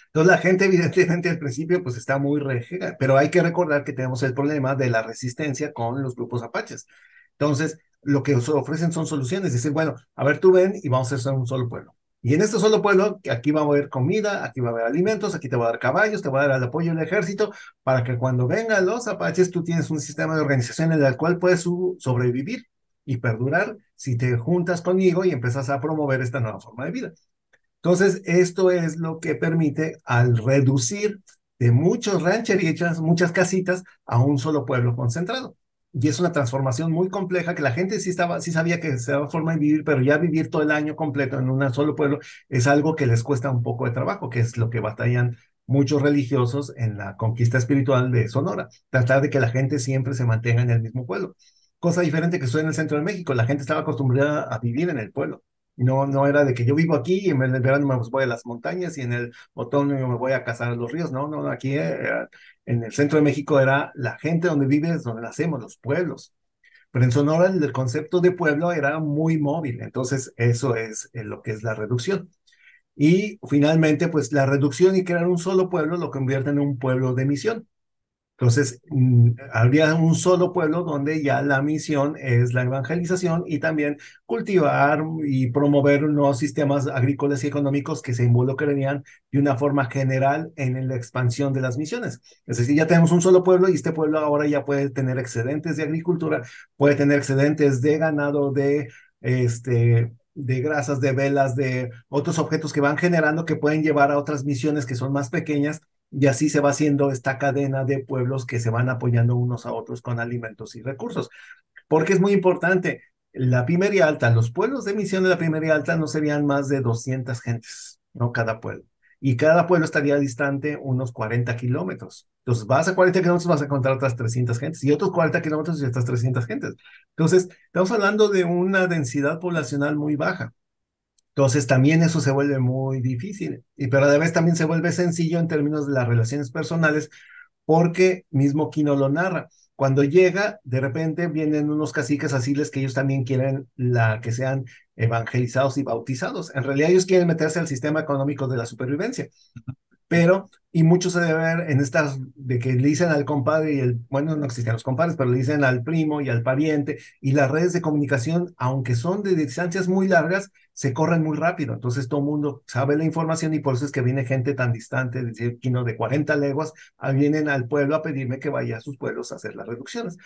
S7: Entonces la gente evidentemente al principio pues está muy rejega, pero hay que recordar que tenemos el problema de la resistencia con los grupos apaches. Entonces lo que ofrecen son soluciones, dicen, bueno, a ver, tú ven y vamos a hacer un solo pueblo. Y en este solo pueblo, aquí va a haber comida, aquí va a haber alimentos, aquí te va a dar caballos, te va a dar el apoyo del ejército, para que cuando vengan los apaches tú tienes un sistema de organización en el cual puedes sobrevivir y perdurar si te juntas conmigo y empiezas a promover esta nueva forma de vida. Entonces, esto es lo que permite al reducir de muchos rancheritas, muchas casitas, a un solo pueblo concentrado. Y es una transformación muy compleja que la gente sí sabía que se daba forma de vivir, pero ya vivir todo el año completo en un solo pueblo es algo que les cuesta un poco de trabajo, que es lo que batallan muchos religiosos en la conquista espiritual de Sonora, tratar de que la gente siempre se mantenga en el mismo pueblo. Cosa diferente que sucede en el centro de México, la gente estaba acostumbrada a vivir en el pueblo. No era de que yo vivo aquí y en el verano me voy a las montañas y en el otoño me voy a cazar a los ríos. No, aquí en el centro de México era la gente donde vive, es donde nacemos, los pueblos. Pero en Sonora el concepto de pueblo era muy móvil, entonces eso es lo que es la reducción. Y finalmente, pues la reducción y crear un solo pueblo lo convierte en un pueblo de misión. Entonces, habría un solo pueblo donde ya la misión es la evangelización y también cultivar y promover nuevos sistemas agrícolas y económicos que se involucrarían de una forma general en la expansión de las misiones. Es decir, ya tenemos un solo pueblo y este pueblo ahora ya puede tener excedentes de agricultura, puede tener excedentes de ganado, de grasas, de velas, de otros objetos que van generando que pueden llevar a otras misiones que son más pequeñas y así se va haciendo esta cadena de pueblos que se van apoyando unos a otros con alimentos y recursos. Porque es muy importante, la Pimería Alta, los pueblos de misión de la Pimería Alta no serían más de 200 gentes, no cada pueblo. Y cada pueblo estaría distante unos 40 kilómetros. Entonces vas a 40 kilómetros, vas a encontrar otras 300 gentes y otros 40 kilómetros y otras 300 gentes. Entonces, estamos hablando de una densidad poblacional muy baja. Entonces también eso se vuelve muy difícil, pero a la vez también se vuelve sencillo en términos de las relaciones personales, porque mismo Quino lo narra. Cuando llega, de repente vienen unos caciques asiles que ellos también quieren que sean evangelizados y bautizados. En realidad ellos quieren meterse al sistema económico de la supervivencia. Pero, y mucho se debe ver en estas, de que le dicen al compadre y bueno, no existen los compadres, pero le dicen al primo y al pariente, y las redes de comunicación, aunque son de distancias muy largas, se corren muy rápido. Entonces todo el mundo sabe la información y por eso es que viene gente tan distante, es decir, Quino de 40 leguas, vienen al pueblo a pedirme que vaya a sus pueblos a hacer las reducciones.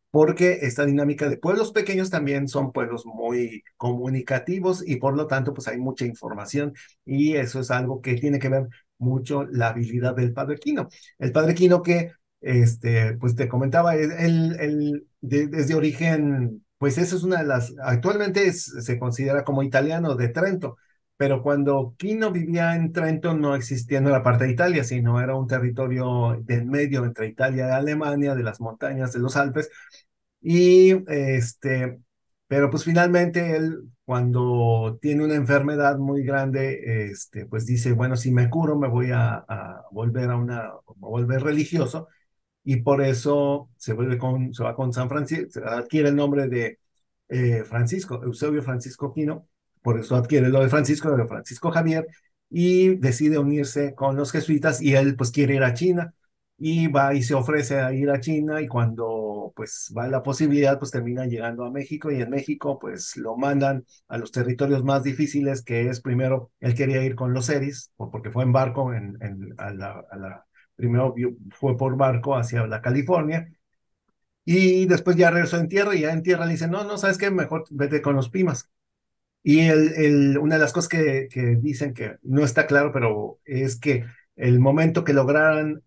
S7: Porque esta dinámica de pueblos pequeños también son pueblos muy comunicativos y por lo tanto pues hay mucha información y eso es algo que tiene que ver mucho la habilidad del padre Quino. El padre Quino que, pues te comentaba, desde origen, pues eso es una de las, actualmente se considera como italiano de Trento, pero cuando Quino vivía en Trento no existía, no era parte de Italia, sino era un territorio del medio entre Italia y Alemania, de las montañas de los Alpes, y pero pues finalmente él, cuando tiene una enfermedad muy grande, pues dice, bueno, si me curo, me voy a volver a volver religioso, y por eso se va con San Francisco, adquiere el nombre de Francisco, Eusebio Francisco Quino, por eso adquiere lo de Francisco Javier, y decide unirse con los jesuitas, y él pues quiere ir a China, y va y se ofrece a ir a China, y cuando pues va la posibilidad, pues termina llegando a México, y en México pues lo mandan a los territorios más difíciles, que es primero, él quería ir con los seris, porque fue en barco primero fue por barco hacia la California, y después ya regresó en tierra, y ya en tierra le dicen, no, ¿sabes qué? Mejor vete con los Pimas. Y una de las cosas que dicen que no está claro, pero es que el momento que lograran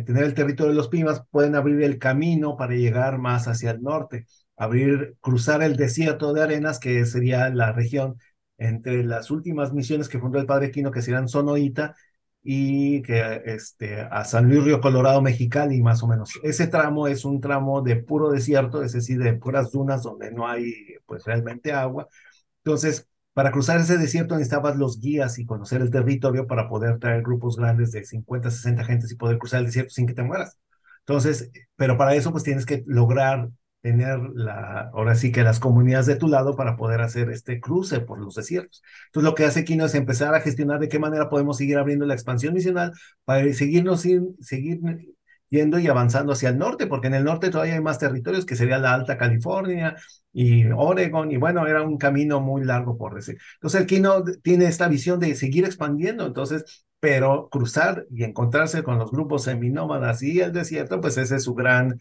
S7: tener el territorio de los Pimas, pueden abrir el camino para llegar más hacia el norte, cruzar el desierto de Arenas, que sería la región entre las últimas misiones que fundó el padre Quino, que serían Sonoita, y que a San Luis Río Colorado, Mexicali, más o menos. Ese tramo es un tramo de puro desierto, es decir, de puras dunas donde no hay pues realmente agua. Entonces, para cruzar ese desierto necesitabas los guías y conocer el territorio para poder traer grupos grandes de 50, 60 gentes y poder cruzar el desierto sin que te mueras. Entonces, pero para eso pues tienes que lograr tener ahora sí que las comunidades de tu lado para poder hacer este cruce por los desiertos. Entonces, lo que hace Quino es empezar a gestionar de qué manera podemos seguir abriendo la expansión misional para seguir yendo y avanzando hacia el norte, porque en el norte todavía hay más territorios, que sería la Alta California y Oregon, y bueno, era un camino muy largo por decir. Entonces el Quino tiene esta visión de seguir expandiendo, entonces, pero cruzar y encontrarse con los grupos seminómadas y el desierto, pues esa es su gran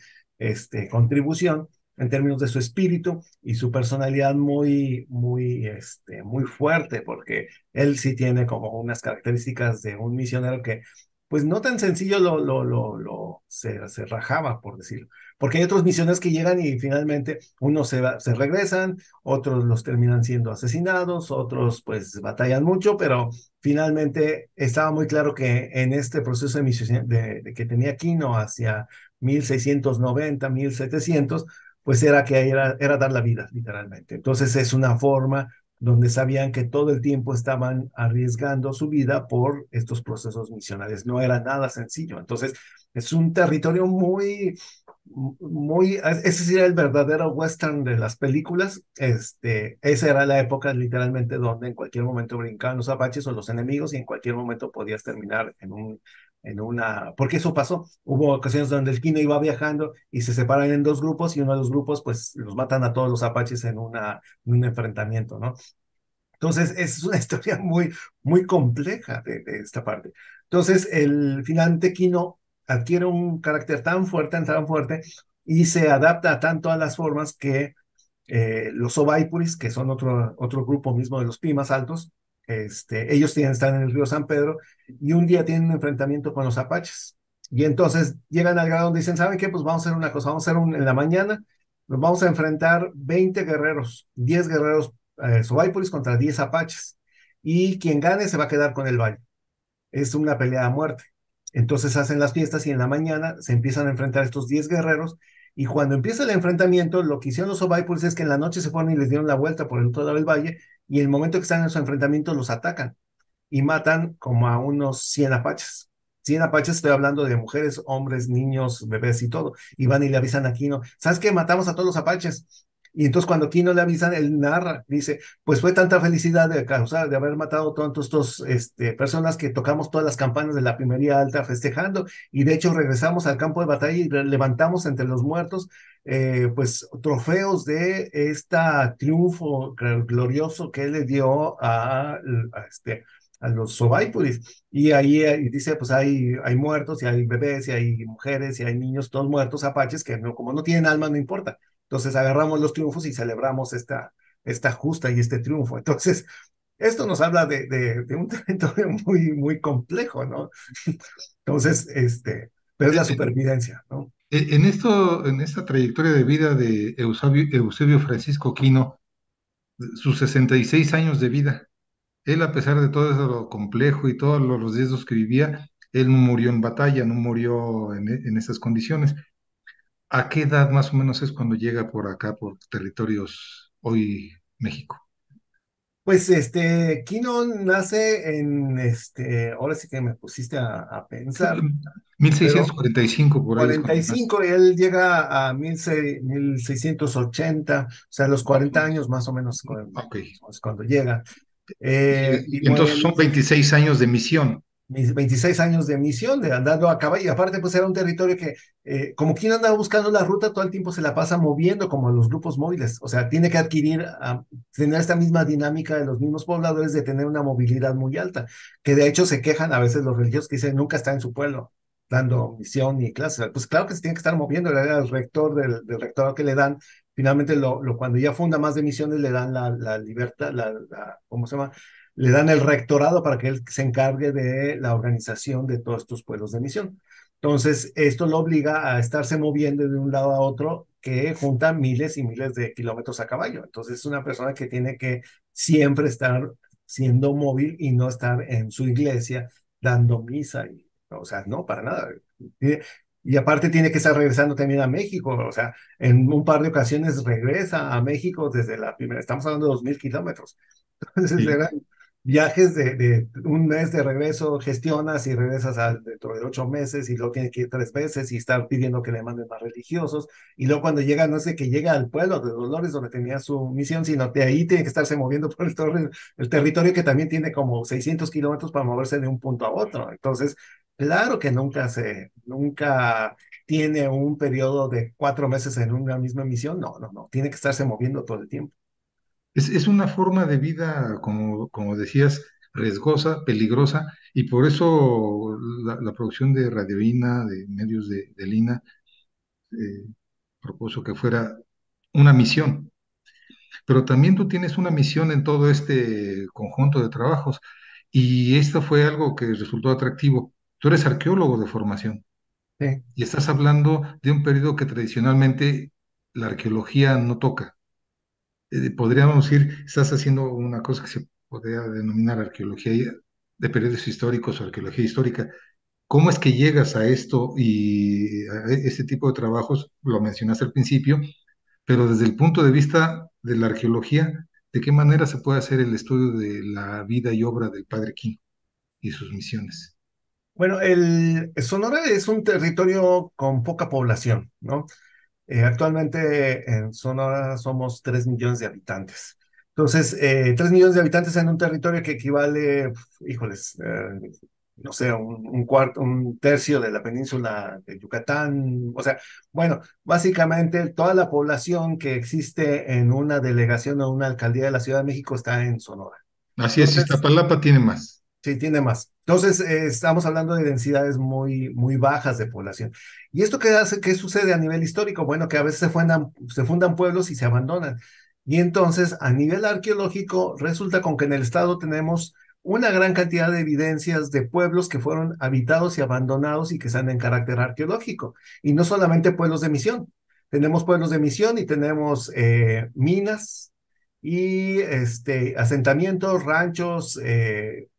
S7: contribución en términos de su espíritu y su personalidad muy fuerte, porque él sí tiene como unas características de un misionero que pues no tan sencillo se rajaba, por decirlo. Porque hay otros misioneros que llegan y finalmente unos se regresan, otros los terminan siendo asesinados, otros pues batallan mucho, pero finalmente estaba muy claro que en este proceso de misión de que tenía Kino hacia 1690, 1700, pues era dar la vida, literalmente. Entonces es una forma donde sabían que todo el tiempo estaban arriesgando su vida por estos procesos misionales. No era nada sencillo. Entonces, es un territorio ese sí era el verdadero western de las películas. Esa era la época literalmente donde en cualquier momento brincaban los apaches o los enemigos y en cualquier momento podías terminar porque eso pasó. Hubo ocasiones donde el Kino iba viajando y se separan en dos grupos y uno de los grupos pues los matan a todos los apaches en un enfrentamiento, ¿no? Entonces, es una historia muy compleja de esta parte. Entonces, finalmente Kino adquiere un carácter tan fuerte, y se adapta tanto a las formas que los Sobaipuris, que son otro grupo mismo de los Pimas Altos, ellos están en el río San Pedro, y un día tienen un enfrentamiento con los apaches. Y entonces llegan al grado donde dicen, ¿saben qué? Pues vamos a hacer una cosa, en la mañana nos vamos a enfrentar 20 guerreros, 10 guerreros Sobaipuris contra 10 apaches, y quien gane se va a quedar con el valle. Es una pelea a muerte. Entonces hacen las fiestas y en la mañana se empiezan a enfrentar estos 10 guerreros, y cuando empieza el enfrentamiento, lo que hicieron los Sobaipuris es que en la noche se fueron y les dieron la vuelta por el otro lado del valle, y en el momento que están en su enfrentamiento los atacan y matan como a unos 100 apaches. 100 apaches, estoy hablando de mujeres, hombres, niños, bebés y todo. Y van y le avisan a Kino, ¿sabes qué? Matamos a todos los apaches. Y entonces cuando Kino le avisan, él narra, dice, pues fue tanta felicidad de haber matado tantos estos personas que tocamos todas las campanas de la primería alta festejando, y de hecho regresamos al campo de batalla y levantamos entre los muertos pues trofeos de este triunfo glorioso que él le dio a los Sobaipuris. Y ahí dice, pues hay muertos, y hay bebés, y hay mujeres, y hay niños, todos muertos, apaches, que como no tienen alma, no importa. Entonces agarramos los triunfos y celebramos esta justa y este triunfo. Entonces, esto nos habla de un territorio muy complejo, ¿no? Entonces, pero es la supervivencia, ¿no?
S6: En esta trayectoria de vida de Eusebio Francisco Kino, sus 66 años de vida, él, a pesar de todo eso lo complejo y todos los riesgos que vivía, él no murió en batalla, no murió en esas condiciones. ¿A qué edad más o menos es cuando llega por acá, por territorios hoy México?
S7: Pues Kino nace ahora sí que me pusiste a pensar, pero
S6: 1645 por ahí es cuando nace.
S7: 45, y él llega a 1680, o sea, a los 40 años más o menos
S6: Ok.
S7: es cuando llega. Y
S6: Y
S7: muere
S6: entonces
S7: en
S6: son 26 años de misión.
S7: mis 26 años de misión, de andando a caballo, y aparte pues era un territorio que, como quien anda buscando la ruta, todo el tiempo se la pasa moviendo como los grupos móviles, o sea, tiene que tener esta misma dinámica de los mismos pobladores de tener una movilidad muy alta, que de hecho se quejan a veces los religiosos que dicen, nunca está en su pueblo dando misión ni clases. Pues claro que se tiene que estar moviendo, era el rector del rectorado que le dan. Finalmente, cuando ya funda más de misiones, le dan la libertad, ¿cómo se llama? Le dan el rectorado para que él se encargue de la organización de todos estos pueblos de misión. Entonces, esto lo obliga a estarse moviendo de un lado a otro, que junta miles y miles de kilómetros a caballo. Entonces, es una persona que tiene que siempre estar siendo móvil y no estar en su iglesia dando misa. O sea, no, para nada. Y aparte tiene que estar regresando también a México. O sea, en un par de ocasiones regresa a México desde la primera, estamos hablando de 2000 kilómetros. Entonces
S6: Sí.
S7: eran viajes de un mes de regreso, gestionas y regresas dentro de 8 meses, y luego tienes que ir 3 veces y estar pidiendo que le manden más religiosos. Y luego cuando llega, no es de que llega al pueblo de Dolores donde tenía su misión, sino de ahí tiene que estarse moviendo por el territorio, que también tiene como 600 kilómetros para moverse de un punto a otro. Entonces, claro que nunca tiene un periodo de 4 meses en una misma misión. No, no, no. Tiene que estarse moviendo todo el tiempo.
S6: Es una forma de vida, como decías, riesgosa, peligrosa, y por eso la producción de Radioína, de medios de Lina, eh, propuso que fuera una misión. Pero también tú tienes una misión en todo este conjunto de trabajos, y esto fue algo que resultó atractivo. Tú eres arqueólogo de formación
S7: Sí.
S6: y estás hablando de un periodo que tradicionalmente la arqueología no toca. Podríamos decir, estás haciendo una cosa que se podría denominar arqueología de periodos históricos o arqueología histórica. ¿Cómo es que llegas a esto y a este tipo de trabajos? Lo mencionaste al principio, pero desde el punto de vista de la arqueología, ¿de qué manera se puede hacer el estudio de la vida y obra del Padre Quino y sus misiones?
S7: Bueno, el Sonora es un territorio con poca población, ¿no? Actualmente en Sonora somos 3 millones de habitantes. Entonces, 3 millones de habitantes en un territorio que equivale, híjoles, no sé, un cuarto, un tercio de la península de Yucatán. O sea, bueno, básicamente toda la población que existe en una delegación o una alcaldía de la Ciudad de México está en Sonora.
S6: Así es,
S7: Entonces,
S6: Iztapalapa tiene más.
S7: sí, tiene más. Entonces, estamos hablando de densidades muy, muy bajas de población. ¿Y esto qué hace, qué sucede a nivel histórico? Bueno, que a veces se fundan pueblos y se abandonan. Y entonces, a nivel arqueológico, resulta con que en el estado tenemos una gran cantidad de evidencias de pueblos que fueron habitados y abandonados y que están en carácter arqueológico. Y no solamente pueblos de misión. Tenemos pueblos de misión y tenemos minas y asentamientos, ranchos,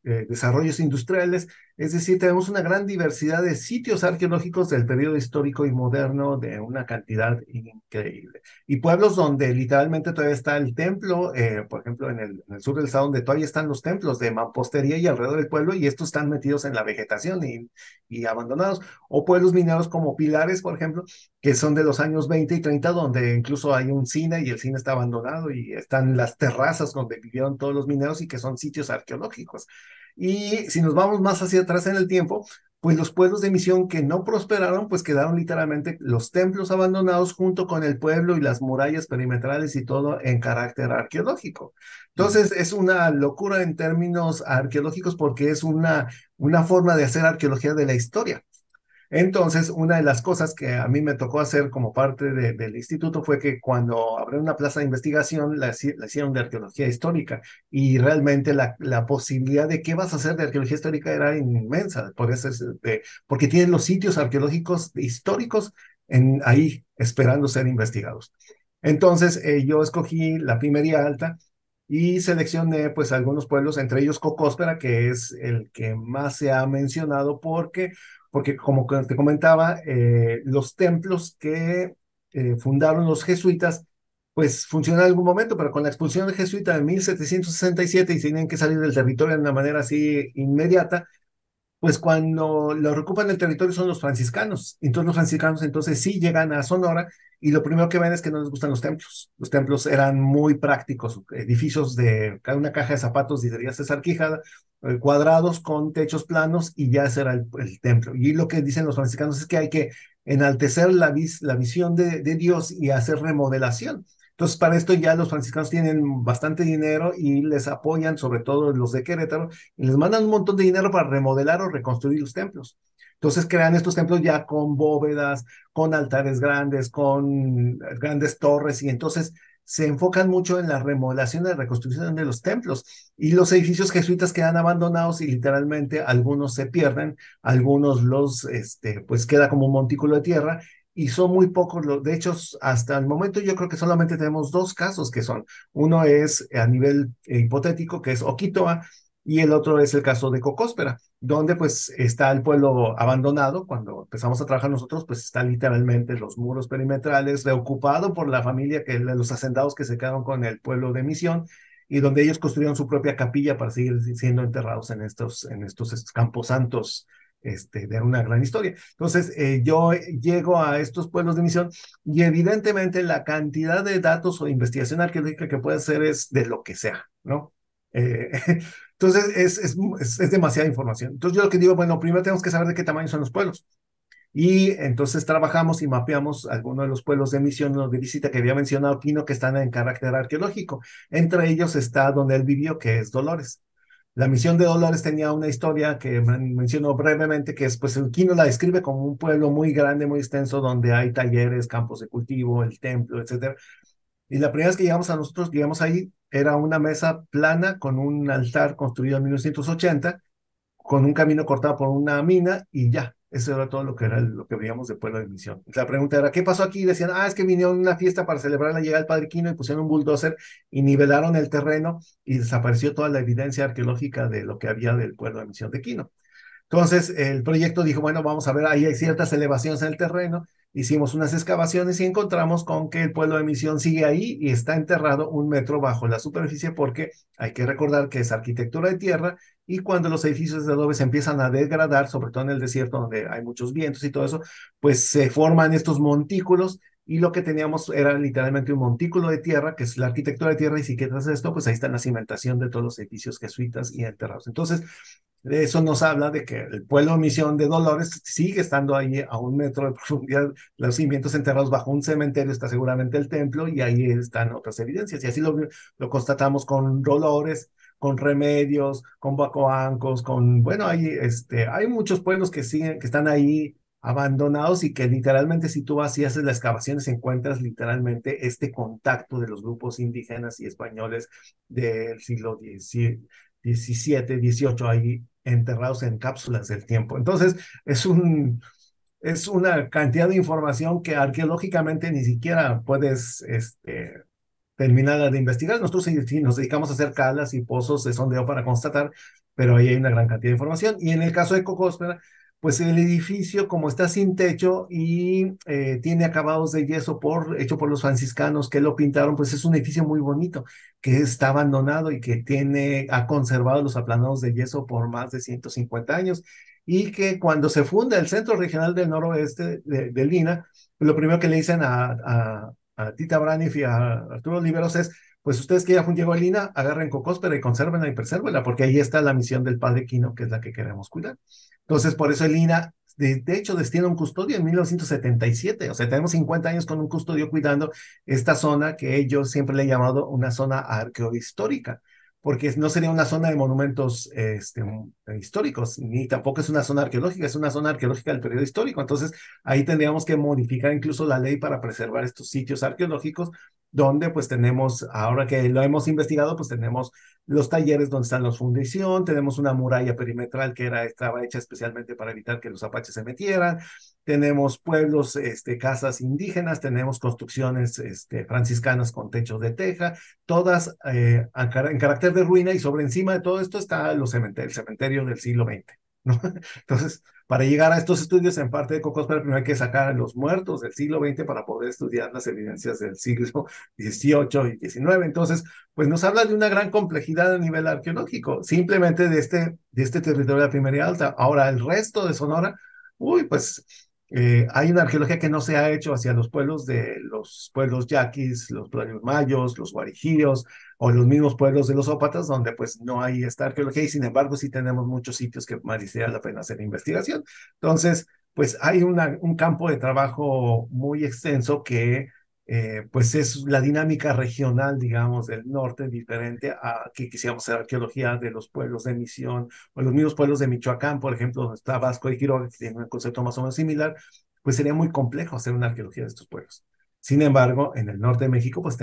S7: desarrollos industriales. Es decir, tenemos una gran diversidad de sitios arqueológicos del periodo histórico y moderno de una cantidad increíble. Y pueblos donde literalmente todavía está el templo, por ejemplo, en el sur del estado, donde todavía están los templos de mampostería y alrededor del pueblo, y estos están metidos en la vegetación y abandonados. O pueblos mineros como Pilares, por ejemplo, que son de los años 20 y 30, donde incluso hay un cine y el cine está abandonado y están las terrazas donde vivieron todos los mineros y que son sitios arqueológicos. Y si nos vamos más hacia atrás en el tiempo, pues los pueblos de misión que no prosperaron, pues quedaron literalmente los templos abandonados junto con el pueblo y las murallas perimetrales y todo en carácter arqueológico. Entonces es una locura en términos arqueológicos porque es una forma de hacer arqueología de la historia. Entonces, una de las cosas que a mí me tocó hacer como parte del instituto fue que cuando abrió una plaza de investigación, la hicieron de arqueología histórica y realmente la posibilidad de qué vas a hacer de arqueología histórica era inmensa, por eso porque tienen los sitios arqueológicos históricos ahí esperando ser investigados. Entonces, yo escogí la primería alta y seleccioné pues algunos pueblos, entre ellos Cocóspera, que es el que más se ha mencionado porque como te comentaba, los templos que fundaron los jesuitas, pues funcionaron en algún momento, pero con la expulsión de jesuita de 1767 y tienen que salir del territorio de una manera así inmediata, pues cuando lo ocupan el territorio son los franciscanos. Entonces los franciscanos entonces sí llegan a Sonora y lo primero que ven es que no les gustan los templos. Los templos eran muy prácticos, edificios de cada una caja de zapatos, diría César Quijada, cuadrados con techos planos y ya ese era el templo. Y lo que dicen los franciscanos es que hay que enaltecer la visión de Dios y hacer remodelación. Entonces, para esto ya los franciscanos tienen bastante dinero y les apoyan, sobre todo los de Querétaro, y les mandan un montón de dinero para remodelar o reconstruir los templos. Entonces crean estos templos ya con bóvedas, con altares grandes, con grandes torres, y entonces se enfocan mucho en la remodelación y la reconstrucción de los templos. Y los edificios jesuitas quedan abandonados y literalmente algunos se pierden, algunos pues queda como un montículo de tierra, y son muy pocos, de hecho, hasta el momento yo creo que solamente tenemos dos casos que son, uno es a nivel hipotético, que es Oquitoa, y el otro es el caso de Cocóspera, donde pues está el pueblo abandonado. Cuando empezamos a trabajar nosotros, pues están literalmente los muros perimetrales, reocupado por la familia, los hacendados que se quedaron con el pueblo de Misión, y donde ellos construyeron su propia capilla para seguir siendo enterrados en estos camposantos de una gran historia. Entonces, yo llego a estos pueblos de misión y evidentemente la cantidad de datos o investigación arqueológica que puede hacer es de lo que sea, ¿no? Eh, entonces, es demasiada información. Entonces, yo lo que digo, bueno, primero tenemos que saber de qué tamaño son los pueblos. Y entonces trabajamos y mapeamos algunos de los pueblos de misión o de visita que había mencionado Quino, que están en carácter arqueológico. Entre ellos está donde él vivió, que es Dolores. La misión de Dolores tenía una historia que menciono brevemente, que es, pues, el Quino la describe como un pueblo muy grande, muy extenso, donde hay talleres, campos de cultivo, el templo, etcétera. Y la primera vez que llegamos ahí, era una mesa plana con un altar construido en 1980, con un camino cortado por una mina y ya. Eso era todo lo que era lo que veíamos del pueblo de Misión. La pregunta era, ¿qué pasó aquí? Y decían, es que vinieron a una fiesta para celebrar la llegada del Padre Quino y pusieron un bulldozer y nivelaron el terreno y desapareció toda la evidencia arqueológica de lo que había del pueblo de Misión de Quino. Entonces, el proyecto dijo, bueno, vamos a ver, ahí hay ciertas elevaciones en el terreno. Hicimos unas excavaciones y encontramos con que el pueblo de Misión sigue ahí y está enterrado 1 metro bajo la superficie porque hay que recordar que es arquitectura de tierra y cuando los edificios de adobe se empiezan a degradar, sobre todo en el desierto donde hay muchos vientos y todo eso, pues se forman estos montículos y lo que teníamos era literalmente un montículo de tierra, que es la arquitectura de tierra, y si quitas esto, pues ahí está la cimentación de todos los edificios jesuitas y enterrados. Entonces, eso nos habla de que el pueblo de Misión de Dolores sigue estando ahí a 1 metro de profundidad, los cimientos enterrados bajo un cementerio, está seguramente el templo, y ahí están otras evidencias. Y así lo constatamos con Dolores, con Remedios, con Bacoancos, bueno, hay muchos pueblos que siguen, que están ahí abandonados y que literalmente si tú vas y haces las excavaciones encuentras literalmente este contacto de los grupos indígenas y españoles del siglo XVII, XVIII ahí enterrados en cápsulas del tiempo. Entonces, es una cantidad de información que arqueológicamente ni siquiera puedes terminar de investigar. Nosotros sí nos dedicamos a hacer calas y pozos de sondeo para constatar, pero ahí hay una gran cantidad de información. Y en el caso de Cocóspera, pues el edificio, como está sin techo y tiene acabados de yeso hecho por los franciscanos que lo pintaron, pues es un edificio muy bonito, que está abandonado y que ha conservado los aplanados de yeso por más de 150 años, y que cuando se funda el Centro Regional del Noroeste de Lina, lo primero que le dicen a Tita Braniff y a Arturo Oliveros es, pues ustedes que ya llegó a Lina, agarren Cocóspera y consérvenla y presérvenla, porque ahí está la misión del Padre Quino, que es la que queremos cuidar. Entonces, por eso el INAH, de hecho, destina un custodio en 1977. O sea, tenemos 50 años con un custodio cuidando esta zona que ellos siempre le han llamado una zona arqueohistórica, porque no sería una zona de monumentos históricos, ni tampoco es una zona arqueológica, es una zona arqueológica del periodo histórico. Entonces, ahí tendríamos que modificar incluso la ley para preservar estos sitios arqueológicos, donde pues tenemos, ahora que lo hemos investigado, pues tenemos los talleres donde están los fundición, tenemos una muralla perimetral que estaba hecha especialmente para evitar que los apaches se metieran, tenemos pueblos, casas indígenas, tenemos construcciones franciscanas con techos de teja, todas en carácter de ruina, y sobre encima de todo esto está el cementerio del siglo XX, ¿no? Entonces, para llegar a estos estudios en parte de Cocóspera, primero hay que sacar a los muertos del siglo XX para poder estudiar las evidencias del siglo XVIII y XIX. Entonces, pues nos habla de una gran complejidad a nivel arqueológico, simplemente de este territorio de la Primería Alta. Ahora, el resto de Sonora, pues hay una arqueología que no se ha hecho hacia los pueblos yaquis, los pueblos mayos, los guarijíos, o los mismos pueblos de los ópatas, donde pues no hay esta arqueología, y sin embargo sí tenemos muchos sitios que merecería la pena hacer investigación. Entonces, pues hay un campo de trabajo muy extenso que pues es la dinámica regional, digamos, del norte, diferente a que quisiéramos hacer arqueología de los pueblos de Misión, o los mismos pueblos de Michoacán, por ejemplo, donde está Vasco y Quiroga, que tienen un concepto más o menos similar. Pues sería muy complejo hacer una arqueología de estos pueblos. Sin embargo, en el norte de México, pues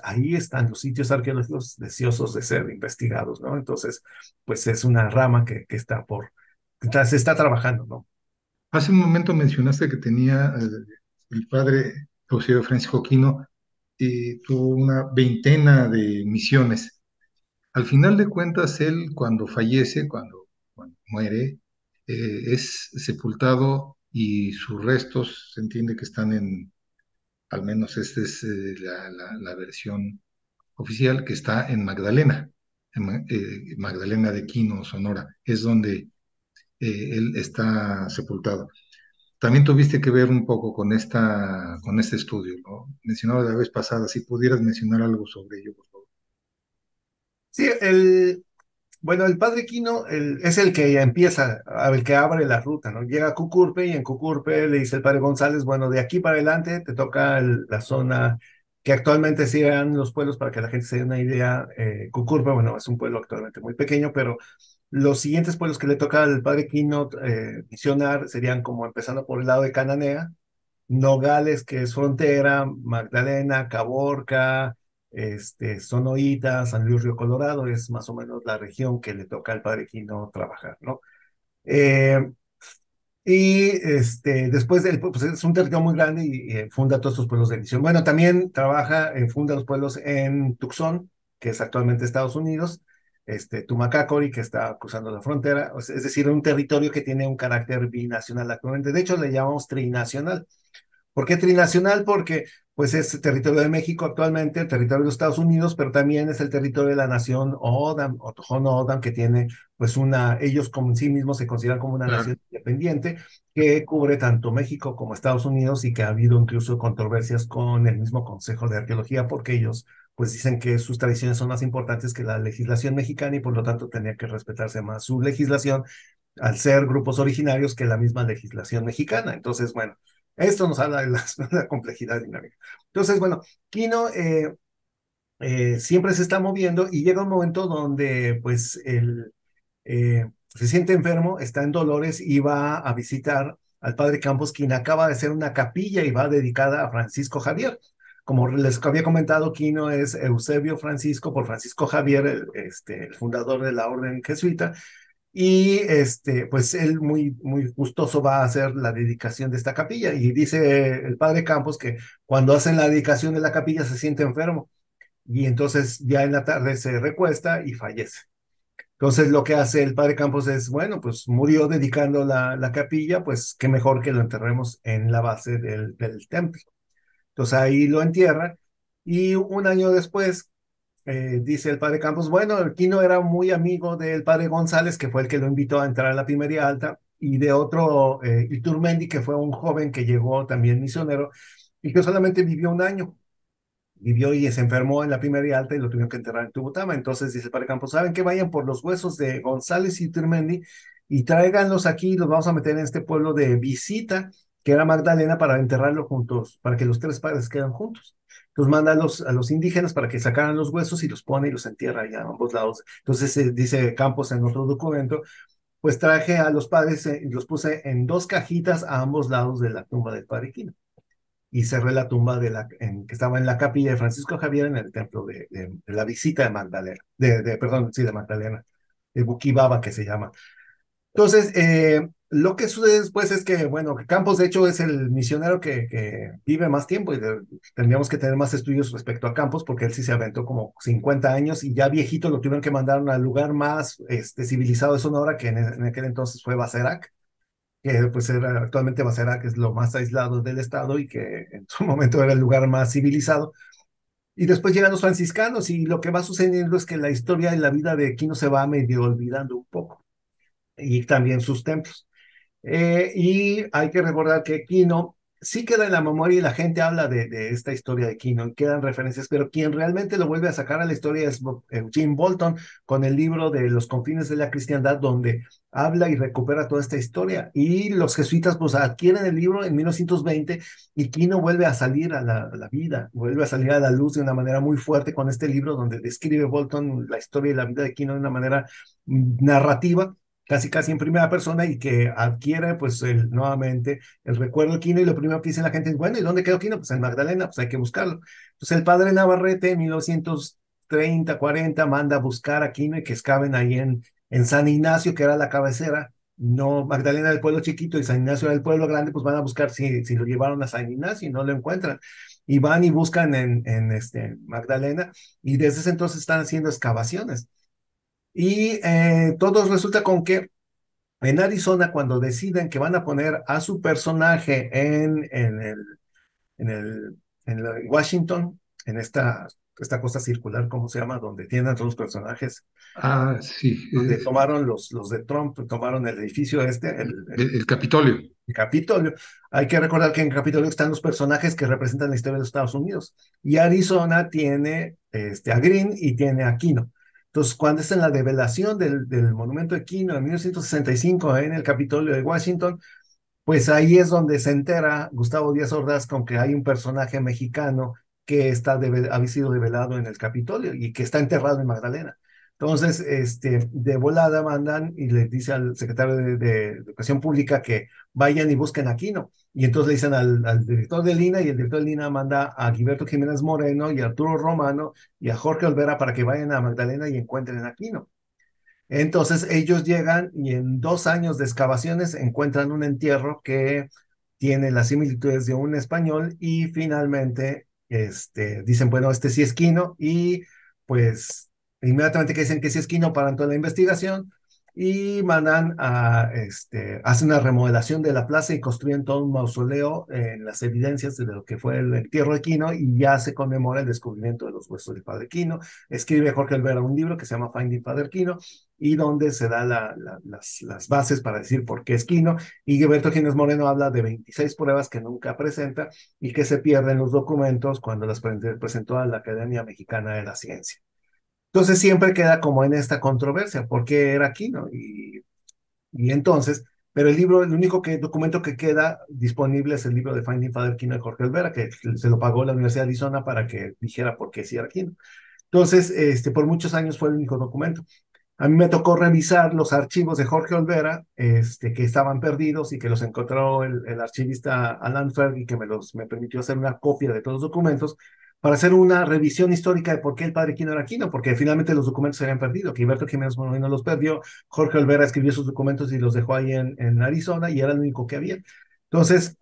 S7: ahí están los sitios arqueológicos deseosos de ser investigados, ¿no? Entonces, pues es una rama que se está trabajando, ¿no?
S6: Hace un momento mencionaste que tenía el padre José Francisco Quino, tuvo una veintena de misiones. Al final de cuentas, él cuando fallece, cuando muere, es sepultado y sus restos se entiende que están al menos esta es la versión oficial, que está en Magdalena, Magdalena de Quino, Sonora, es donde él está sepultado. También tuviste que ver un poco con este estudio, ¿no? Mencionaba la vez pasada, si pudieras mencionar algo sobre ello, por favor.
S7: Sí, bueno, el Padre Quino es el que empieza, el que abre la ruta, ¿no? Llega a Cucurpe y en Cucurpe le dice el Padre González, bueno, de aquí para adelante te toca la zona que actualmente sí eran los pueblos, para que la gente se dé una idea. Cucurpe, bueno, es un pueblo actualmente muy pequeño, pero los siguientes pueblos que le toca al Padre Quino misionar serían como empezando por el lado de Cananea, Nogales, que es frontera, Magdalena, Caborca, Sonoita, San Luis Río Colorado, es más o menos la región que le toca al Padre Quino trabajar, ¿no? Eh, después pues es un territorio muy grande y funda todos estos pueblos de edición. Bueno, también trabaja, funda los pueblos en Tucson, que es actualmente Estados Unidos, Tumacacori, que está cruzando la frontera, es decir, un territorio que tiene un carácter binacional actualmente. De hecho, le llamamos trinacional. ¿Por qué trinacional? Porque pues es el territorio de México actualmente, el territorio de los Estados Unidos, pero también es el territorio de la nación O'odham, o Tohono O'odham, que tiene pues ellos como en sí mismos se consideran como una
S6: Claro.
S7: nación independiente que cubre tanto México como Estados Unidos y que ha habido incluso controversias con el mismo Consejo de Arqueología porque ellos pues dicen que sus tradiciones son más importantes que la legislación mexicana y por lo tanto tenía que respetarse más su legislación al ser grupos originarios que la misma legislación mexicana. Entonces, bueno, esto nos habla de la complejidad dinámica. Entonces, bueno, Kino siempre se está moviendo y llega un momento donde pues él se siente enfermo, está en dolores y va a visitar al padre Campos, quien acaba de hacer una capilla y va dedicada a Francisco Javier. Como les había comentado, Quino es Eusebio Francisco por Francisco Javier, el fundador de la orden jesuita, y pues él muy gustoso va a hacer la dedicación de esta capilla. Y dice el padre Campos que cuando hacen la dedicación de la capilla se siente enfermo y entonces ya en la tarde se recuesta y fallece. Entonces lo que hace el padre Campos es, bueno, pues murió dedicando la capilla, pues qué mejor que lo enterremos en la base del templo. Entonces ahí lo entierran y un año después dice el padre Campos, bueno, el Quino era muy amigo del padre González, que fue el que lo invitó a entrar a la primaria alta, y de otro Iturmendi, que fue un joven que llegó también misionero y que solamente vivió un año. Vivió y se enfermó en la primaria alta y lo tuvieron que enterrar en Tubutama. Entonces dice el padre Campos, ¿saben qué? Vayan por los huesos de González y Iturmendi y tráiganlos aquí, los vamos a meter en este pueblo de Visita, que era Magdalena, para enterrarlos juntos, para que los tres padres quedan juntos. Entonces manda a los indígenas para que sacaran los huesos y los pone y los entierra allá a ambos lados. Entonces dice Campos en otro documento, pues traje a los padres y los puse en dos cajitas a ambos lados de la tumba del padre Quino. Y cerré la tumba que estaba en la capilla de Francisco Javier en el templo de la visita de Magdalena, perdón, sí, de Magdalena, de Buquibaba que se llama. Entonces, lo que sucede después es que, bueno, que Campos de hecho es el misionero que vive más tiempo y tendríamos que tener más estudios respecto a Campos porque él sí se aventó como 50 años y ya viejito lo tuvieron que mandar al lugar más civilizado de Sonora, que en aquel entonces fue Bacerac, que pues actualmente Bacerac es lo más aislado del estado y que en su momento era el lugar más civilizado. Y después llegan los franciscanos y lo que va sucediendo es que la historia y la vida de Quino se va medio olvidando un poco y también sus templos. Y hay que recordar que Quino sí queda en la memoria y la gente habla de esta historia de Quino y quedan referencias, pero quien realmente lo vuelve a sacar a la historia es Eugene Bolton con el libro de Los confines de la cristiandad, donde habla y recupera toda esta historia. Y los jesuitas pues adquieren el libro en 1920 y Quino vuelve a salir a la vida, vuelve a salir a la luz de una manera muy fuerte con este libro donde describe Bolton la historia y la vida de Quino de una manera narrativa casi en primera persona y que adquiere pues nuevamente el recuerdo de Quino y lo primero que dice la gente es, bueno, ¿y dónde quedó Quino? Pues en Magdalena, pues hay que buscarlo. Entonces el padre Navarrete en 1930, 40 manda a buscar a Quino y que excaven ahí en San Ignacio, que era la cabecera, no Magdalena del pueblo chiquito y San Ignacio era el pueblo grande, pues van a buscar si lo llevaron a San Ignacio y no lo encuentran. Y van y buscan en Magdalena y desde ese entonces están haciendo excavaciones. Y todo resulta con que en Arizona, cuando deciden que van a poner a su personaje en, el, Washington, en esta cosa circular, ¿cómo se llama? Donde tienen a todos los personajes,
S6: Ah, sí,
S7: donde tomaron los de Trump, tomaron el edificio
S6: el Capitolio.
S7: el Capitolio. Hay que recordar que en Capitolio están los personajes que representan la historia de los Estados Unidos. Y Arizona tiene a Green y tiene a Quino. Entonces, cuando está en la develación del monumento de Quino en 1965 en el Capitolio de Washington, pues ahí es donde se entera Gustavo Díaz Ordaz con que hay un personaje mexicano que ha sido develado en el Capitolio y que está enterrado en Magdalena. Entonces, de volada mandan y le dice al secretario de Educación Pública que vayan y busquen a Quino. Y entonces le dicen al director de Lina y el director de Lina manda a Gilberto Jiménez Moreno y a Arturo Romano y a Jorge Olvera para que vayan a Magdalena y encuentren a Quino. Entonces ellos llegan y en 2 años de excavaciones encuentran un entierro que tiene las similitudes de un español y finalmente dicen, bueno, este sí es Quino y pues inmediatamente que dicen que sí es Quino paran toda la investigación y mandan hacen una remodelación de la plaza y construyen todo un mausoleo en las evidencias de lo que fue el entierro de Quino y ya se conmemora el descubrimiento de los huesos del padre Quino. Escribe Jorge Olvera un libro que se llama Finding Father Quino y donde se da las bases para decir por qué es Quino. Y Gilberto Gines Moreno habla de 26 pruebas que nunca presenta y que se pierden los documentos cuando las presentó a la Academia Mexicana de la Ciencia. Entonces siempre queda como en esta controversia, ¿por qué era Quino? Y entonces, pero el libro, el único documento que queda disponible es el libro de Finding Father Quino de Jorge Olvera, que se lo pagó la Universidad de Arizona para que dijera por qué sí era Quino. Entonces, por muchos años fue el único documento. A mí me tocó revisar los archivos de Jorge Olvera, que estaban perdidos y que los encontró el archivista Alan Ferg y que me permitió hacer una copia de todos los documentos para hacer una revisión histórica de por qué el padre Quino era Quino, porque finalmente los documentos se habían perdido. Gilberto Jiménez Moreno los perdió, Jorge Olvera escribió sus documentos y los dejó ahí en Arizona y era el único que había. Entonces,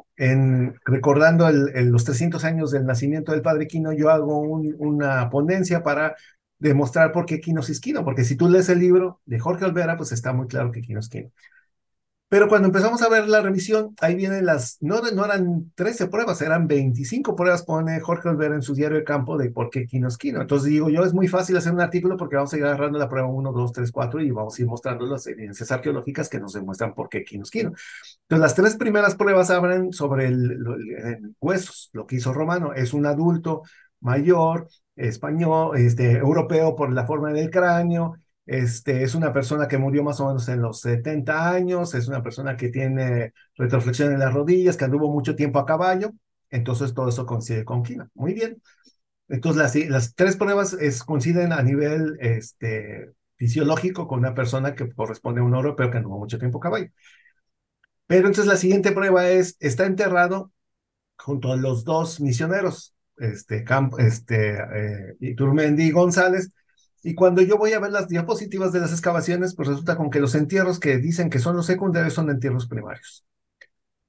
S7: recordando los 300 años del nacimiento del padre Quino, yo hago una ponencia para demostrar por qué Quino es Quino, porque si tú lees el libro de Jorge Olvera, pues está muy claro que Quino es Quino. Pero cuando empezamos a ver la revisión, ahí vienen no eran 13 pruebas, eran 25 pruebas, pone Jorge Olvera en su diario de campo de por qué Quino es Quino. Entonces digo yo, es muy fácil hacer un artículo porque vamos a ir agarrando la prueba 1, 2, 3, 4 y vamos a ir mostrando las evidencias arqueológicas que nos demuestran por qué Quino es Quino. Entonces las 3 primeras pruebas hablan sobre el huesos, lo que hizo Romano. Es un adulto mayor, español, europeo por la forma del cráneo. Es una persona que murió más o menos en los 70 años, es una persona que tiene retroflexión en las rodillas, que anduvo mucho tiempo a caballo, entonces todo eso coincide con Quino. Muy bien. Entonces las 3 pruebas coinciden a nivel fisiológico con una persona que corresponde a un europeo que anduvo mucho tiempo a caballo. Pero entonces la siguiente prueba está enterrado junto a los 2 misioneros, Iturmendi y González. Y cuando yo voy a ver las diapositivas de las excavaciones, pues resulta con que los entierros que dicen que son los secundarios son entierros primarios.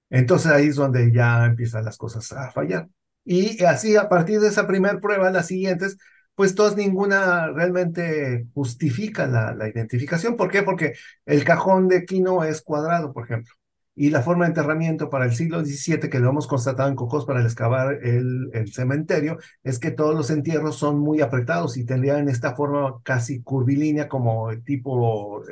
S7: Entonces ahí es donde ya empiezan las cosas a fallar. Y así a partir de esa primera prueba, las siguientes, pues todas ninguna realmente justifica la identificación. ¿Por qué? Porque el cajón de Quino es cuadrado, por ejemplo. Y la forma de enterramiento para el siglo XVII, que lo hemos constatado en Cocos para excavar el cementerio, es que todos los entierros son muy apretados y tendrían esta forma casi curvilínea, como tipo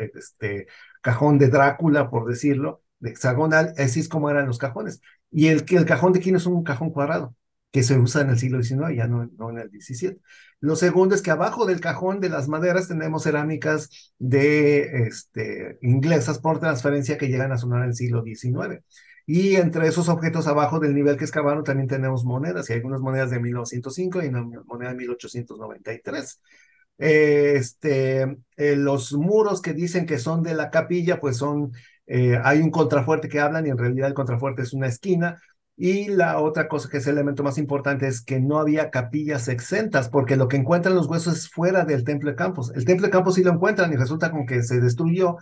S7: cajón de Drácula, por decirlo, de hexagonal. Así es como eran los cajones. Y el cajón de Quino es un cajón cuadrado, que se usa en el siglo XIX, ya no en el XVII. Lo segundo es que abajo del cajón de las maderas tenemos cerámicas inglesas por transferencia que llegan a sonar en el siglo XIX. Y entre esos objetos abajo del nivel que excavaron también tenemos monedas, y hay algunas monedas de 1905 y una moneda de 1893. Los muros que dicen que son de la capilla, pues hay un contrafuerte que hablan y en realidad el contrafuerte es una esquina. Y la otra cosa que es el elemento más importante es que no había capillas exentas, porque lo que encuentran los huesos es fuera del Templo de Campos. El Templo de Campos sí lo encuentran y resulta con que se destruyó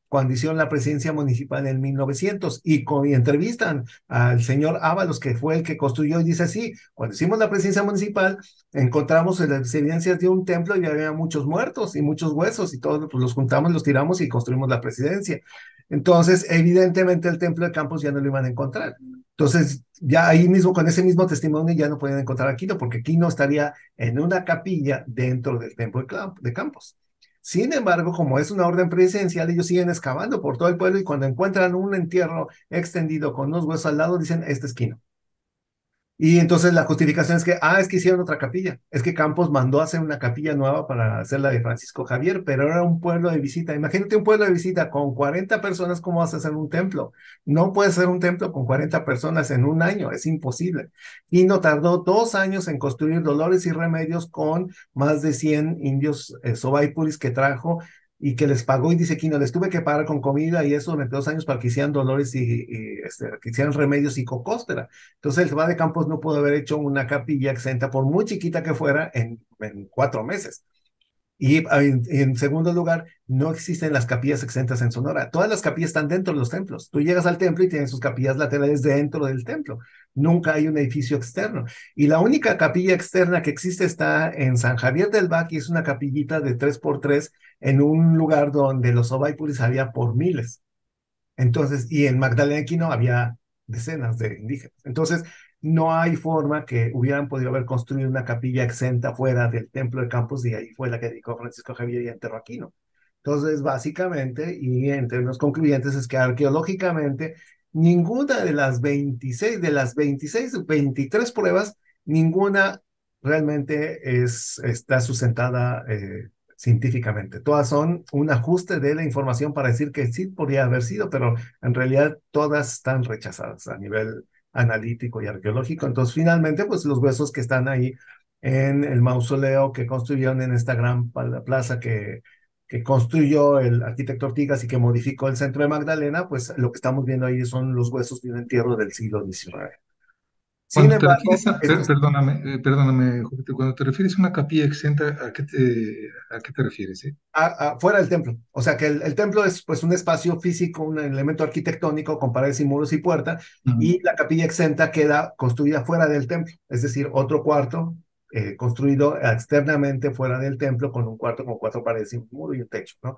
S7: cuando hicieron la presidencia municipal en 1900 y entrevistan al señor Ábalos, que fue el que construyó, y dice, sí, cuando hicimos la presidencia municipal encontramos las evidencias de un templo y había muchos muertos y muchos huesos y todos pues, los juntamos, los tiramos y construimos la presidencia. Entonces, evidentemente el Templo de Campos ya no lo iban a encontrar. Entonces, ya ahí mismo, con ese mismo testimonio, ya no podían encontrar a Quino, porque Quino estaría en una capilla dentro del Templo de Campos. Sin embargo, como es una orden presidencial, ellos siguen excavando por todo el pueblo y cuando encuentran un entierro extendido con unos huesos al lado, dicen, este es Quino. Y entonces la justificación es que hicieron otra capilla. Es que Campos mandó a hacer una capilla nueva para hacer la de Francisco Javier, pero era un pueblo de visita. Imagínate un pueblo de visita con 40 personas, ¿cómo vas a hacer un templo? No puedes hacer un templo con 40 personas en un año, es imposible. Y no tardó 2 años en construir Dolores y Remedios con más de 100 indios sobaipuris que trajo y que les pagó, y dice Quino, les tuve que pagar con comida y eso durante 2 años para que hicieran Dolores que hicieran Remedios y Cocóspera. Entonces el Abad de Campos no pudo haber hecho una capilla exenta, por muy chiquita que fuera, en 4 meses. Y en segundo lugar, no existen las capillas exentas en Sonora. Todas las capillas están dentro de los templos. Tú llegas al templo y tienen sus capillas laterales dentro del templo. Nunca hay un edificio externo. Y la única capilla externa que existe está en San Javier del Bac, y es una capillita de 3x3 en un lugar donde los Ovaípuris había por miles. Entonces, y en Magdalena Quino había decenas de indígenas. Entonces, no hay forma que hubieran podido haber construido una capilla exenta fuera del templo de Campos, y ahí fue la que dedicó Francisco Javier y enterró a Quino. Entonces, básicamente, y en términos concluyentes, es que arqueológicamente ninguna de las 26, 23 pruebas, ninguna realmente está sustentada científicamente. Todas son un ajuste de la información para decir que sí podría haber sido, pero en realidad todas están rechazadas a nivel analítico y arqueológico. Entonces, finalmente, pues los huesos que están ahí en el mausoleo que construyeron en esta gran plaza que construyó el arquitecto Ortigas y que modificó el centro de Magdalena, pues lo que estamos viendo ahí son los huesos de un entierro del siglo XIX. Sin
S6: Cuando te
S7: embargo,
S6: refieres a, perdóname, Júpiter, cuando te refieres a una capilla exenta, a qué te refieres, eh?
S7: fuera del templo. O sea que el templo es pues un espacio físico, un elemento arquitectónico con paredes y muros y puerta,
S6: Ujú.
S7: y la capilla exenta queda construida fuera del templo, es decir, otro cuarto construido externamente fuera del templo con un cuarto con 4 paredes y un muro y un techo, ¿no?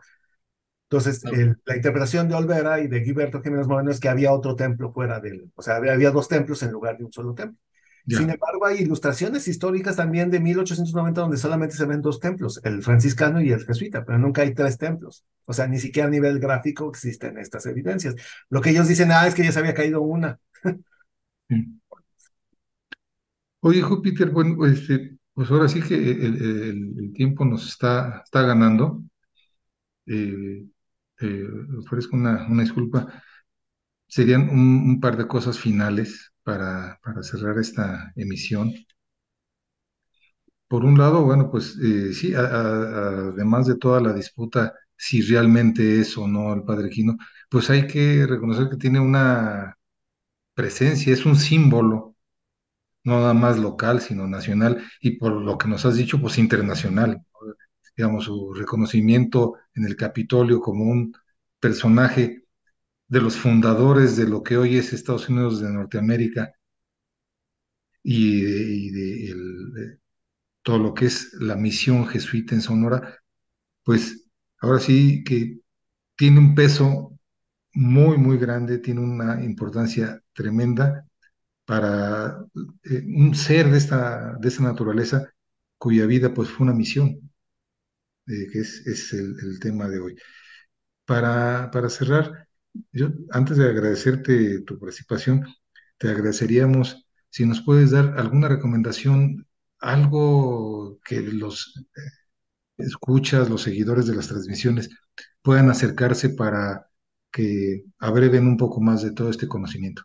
S7: Entonces,
S6: Ok,
S7: la interpretación de Olvera y de Gilberto Jiménez Moreno es que había otro templo fuera del, o sea, había 2 templos en lugar de un solo templo. Sin
S6: ya.
S7: embargo, hay ilustraciones históricas también de 1890 donde solamente se ven 2 templos, el franciscano y el jesuita, pero nunca hay 3 templos. O sea, ni siquiera a nivel gráfico existen estas evidencias. Lo que ellos dicen, es que ya se había caído una.
S6: Sí. Oye, Júpiter, bueno, pues ahora sí que el tiempo nos está ganando. Eh, Ofrezco una disculpa. Serían un par de cosas finales para cerrar esta emisión. Por un lado, bueno, pues sí, además de toda la disputa si realmente es o no el Padre Quino, pues hay que reconocer que tiene una presencia, es un símbolo, no nada más local, sino nacional, y por lo que nos has dicho, pues internacional. Digamos, su reconocimiento en el Capitolio como un personaje de los fundadores de lo que hoy es Estados Unidos de Norteamérica y de todo lo que es la misión jesuita en Sonora, pues ahora sí que tiene un peso muy, muy grande, tiene una importancia tremenda para un ser de esta naturaleza cuya vida pues fue una misión, que es el tema de hoy. Para cerrar, yo antes de agradecerte tu participación, te agradeceríamos si nos puedes dar alguna recomendación, algo que los escuchas, los seguidores de las transmisiones puedan acercarse para que abreven un poco más de todo este conocimiento.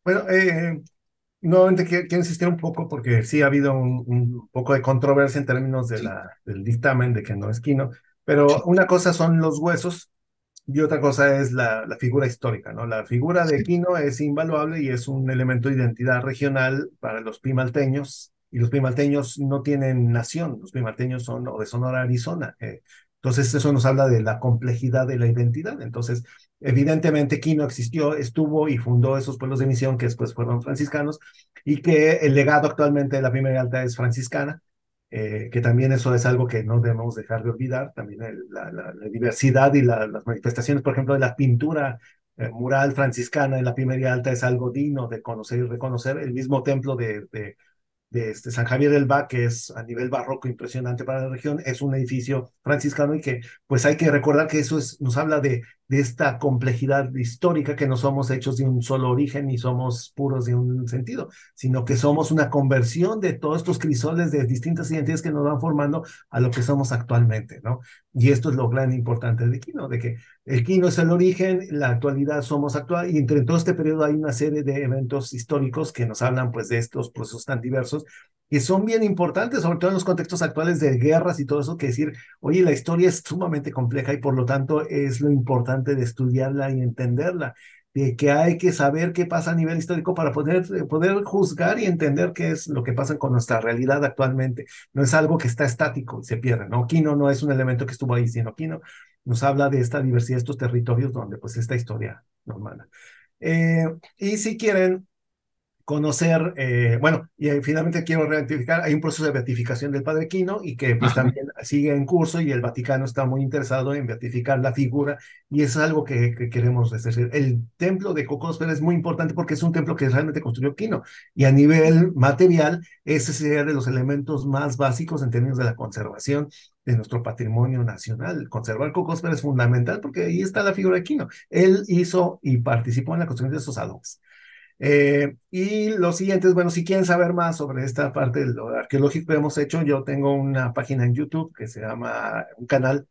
S7: Bueno, nuevamente quiero insistir un poco porque sí ha habido un poco de controversia en términos de
S6: Sí,
S7: del dictamen de que no es Quino, pero una cosa son los huesos y otra cosa es la figura histórica, ¿no? La figura de
S6: sí,
S7: Quino es invaluable y es un elemento de identidad regional para los pimalteños, y los pimalteños no tienen nación, los pimalteños son o de Sonora, Arizona. Entonces eso nos habla de la complejidad de la identidad. Entonces, evidentemente Quino existió, estuvo y fundó esos pueblos de misión que después fueron franciscanos, y que el legado actualmente de la primera alta es franciscana, que también eso es algo que no debemos dejar de olvidar, también la diversidad y las manifestaciones, por ejemplo, de la pintura mural franciscana en la Pimería Alta es algo digno de conocer y reconocer. El mismo templo de San Javier del Bac, que es a nivel barroco impresionante para la región, es un edificio franciscano, y que pues hay que recordar que eso nos habla de esta complejidad histórica, que no somos hechos de un solo origen ni somos puros de un sentido, sino que somos una conversión de todos estos crisoles de distintas identidades que nos van formando a lo que somos actualmente, ¿no? Y esto es lo gran importante de Quino, de que el Quino es el origen, la actualidad somos actual, y entre todo este periodo hay una serie de eventos históricos que nos hablan pues de estos procesos tan diversos, que son bien importantes, sobre todo en los contextos actuales de guerras y todo eso, que decir, oye, la historia es sumamente compleja y por lo tanto es lo importante de estudiarla y entenderla. de que hay que saber qué pasa a nivel histórico para poder juzgar y entender qué es lo que pasa con nuestra realidad actualmente. No es algo que está estático y se pierde, ¿no? Quino no es un elemento que estuvo ahí, sino Quino nos habla de esta diversidad, estos territorios donde pues esta historia normal. Y si quieren conocer, bueno, y finalmente quiero rectificar, hay un proceso de beatificación del Padre Quino y que pues
S6: Ajá.
S7: también sigue en curso y el Vaticano está muy interesado en beatificar la figura y eso es algo que queremos decir. El templo de Cocosper es muy importante porque es un templo que realmente construyó Quino y a nivel material ese sería de los elementos más básicos en términos de la conservación de nuestro patrimonio nacional. Conservar Cocosper es fundamental porque ahí está la figura de Quino. Él hizo y participó en la construcción de esos adobes. Y lo siguiente es, bueno, si quieren saber más sobre esta parte de lo arqueológico que hemos hecho, yo tengo una página en YouTube que se llama, un canal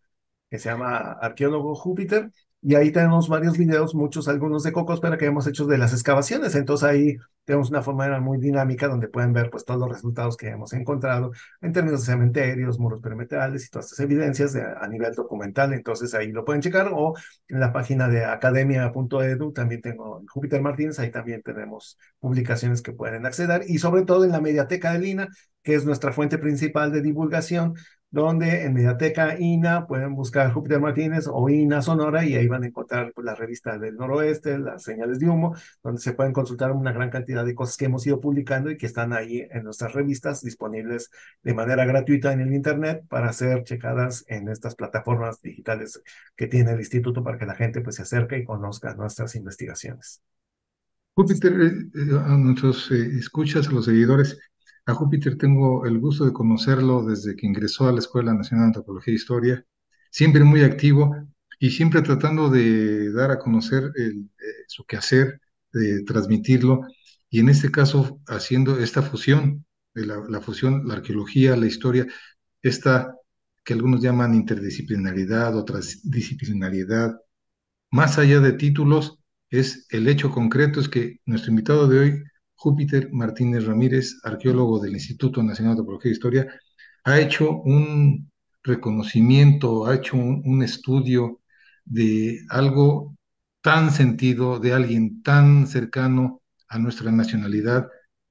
S7: que se llama Arqueólogo Júpiter, y ahí tenemos varios videos, muchos, algunos de Cocosfera que hemos hecho de las excavaciones, entonces ahí tenemos una forma muy dinámica donde pueden ver pues todos los resultados que hemos encontrado en términos de cementerios, muros perimetrales y todas estas evidencias a nivel documental, entonces ahí lo pueden checar, o en la página de academia.edu también tengo Júpiter Martínez, ahí también tenemos publicaciones que pueden acceder, y sobre todo en la Mediateca de Lina, que es nuestra fuente principal de divulgación, donde en Mediateca INA pueden buscar Júpiter Martínez o INA Sonora y ahí van a encontrar pues, la revista del Noroeste, las señales de humo, donde se pueden consultar una gran cantidad de cosas que hemos ido publicando y que están ahí en nuestras revistas disponibles de manera gratuita en el Internet para ser checadas en estas plataformas digitales que tiene el instituto para que la gente pues, se acerque y conozca nuestras investigaciones.
S6: Júpiter, a nuestros escuchas, a los seguidores, a Júpiter tengo el gusto de conocerlo desde que ingresó a la Escuela Nacional de Antropología e Historia, siempre muy activo y siempre tratando de dar a conocer su quehacer, de transmitirlo, y en este caso haciendo esta fusión, de la fusión, la arqueología, la historia, esta que algunos llaman interdisciplinaridad o transdisciplinariedad, más allá de títulos, es el hecho concreto, es que nuestro invitado de hoy, Júpiter Martínez Ramírez, arqueólogo del Instituto Nacional de Antropología e Historia, ha hecho un reconocimiento, ha hecho un estudio de algo tan sentido, de alguien tan cercano a nuestra nacionalidad,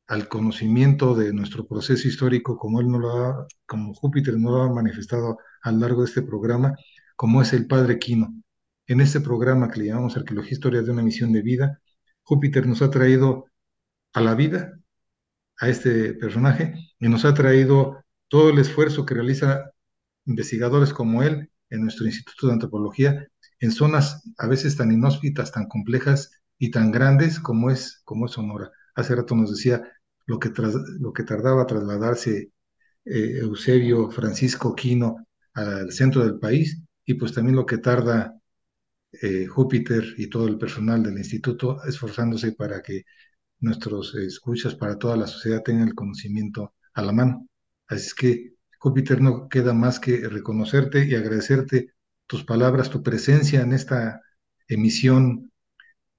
S6: al conocimiento de nuestro proceso histórico, como él no lo ha, como Júpiter no lo ha manifestado a lo largo de este programa, como es el Padre Quino. En este programa que le llamamos Arqueología Historia de una misión de vida, Júpiter nos ha traído a la vida a este personaje y nos ha traído todo el esfuerzo que realiza investigadores como él en nuestro Instituto de Antropología en zonas a veces tan inhóspitas, tan complejas y tan grandes como es Sonora. Hace rato nos decía lo que tardaba trasladarse Eusebio Francisco Quino al centro del país y pues también lo que tarda Júpiter y todo el personal del instituto esforzándose para que nuestros escuchas, para toda la sociedad tengan el conocimiento a la mano. Así es que, Júpiter, no queda más que reconocerte y agradecerte tus palabras, tu presencia en esta emisión,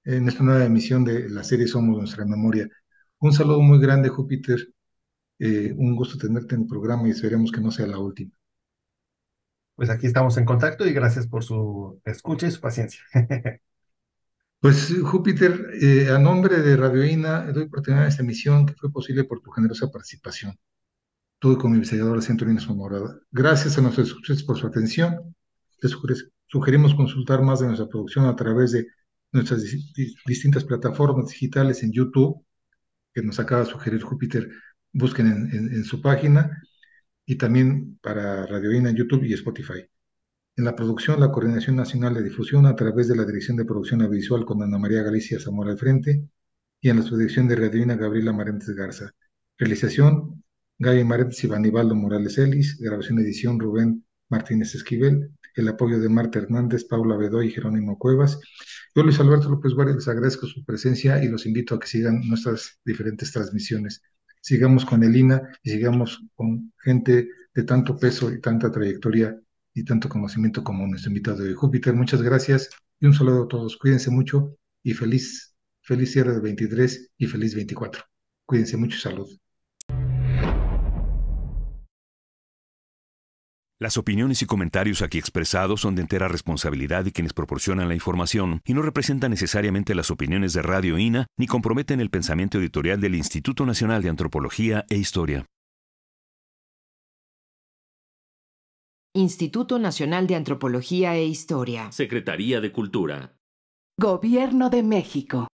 S6: en esta nueva emisión de la serie Somos Nuestra Memoria. Un saludo muy grande, Júpiter. Un gusto tenerte en el programa y esperemos que no sea la última.
S7: Pues aquí estamos en contacto y gracias por su escucha y su paciencia.
S6: Pues Júpiter, a nombre de Radio INA, doy por terminada esta emisión que fue posible por tu generosa participación. Todo con mi investigador Centro INA Sonora. Gracias a nuestros escuchas por su atención. Les sugerimos consultar más de nuestra producción a través de nuestras distintas plataformas digitales en YouTube, que nos acaba de sugerir Júpiter. Busquen en su página y también para Radio INA en YouTube y Spotify. En la producción, la Coordinación Nacional de Difusión a través de la Dirección de Producción Audiovisual con Ana María Galicia Zamora al frente y en la subdirección de Radioina Gabriela Marentes Garza. Realización, Gaby Marentes y Vanibaldo Morales Ellis. Grabación y edición, Rubén Martínez Esquivel. El apoyo de Marta Hernández, Paula Bedoy y Jerónimo Cuevas. Yo, Luis Alberto López Vargas, les agradezco su presencia y los invito a que sigan nuestras diferentes transmisiones. Sigamos con el INA y sigamos con gente de tanto peso y tanta trayectoria y tanto conocimiento como nuestro invitado de Júpiter. Muchas gracias y un saludo a todos. Cuídense mucho y feliz cierre del 23 y feliz 24. Cuídense mucho y salud.
S8: Las opiniones y comentarios aquí expresados son de entera responsabilidad de quienes proporcionan la información y no representan necesariamente las opiniones de Radio INA ni comprometen el pensamiento editorial del Instituto Nacional de Antropología e Historia.
S1: Instituto Nacional de Antropología e Historia.
S2: Secretaría de Cultura.
S3: Gobierno de México.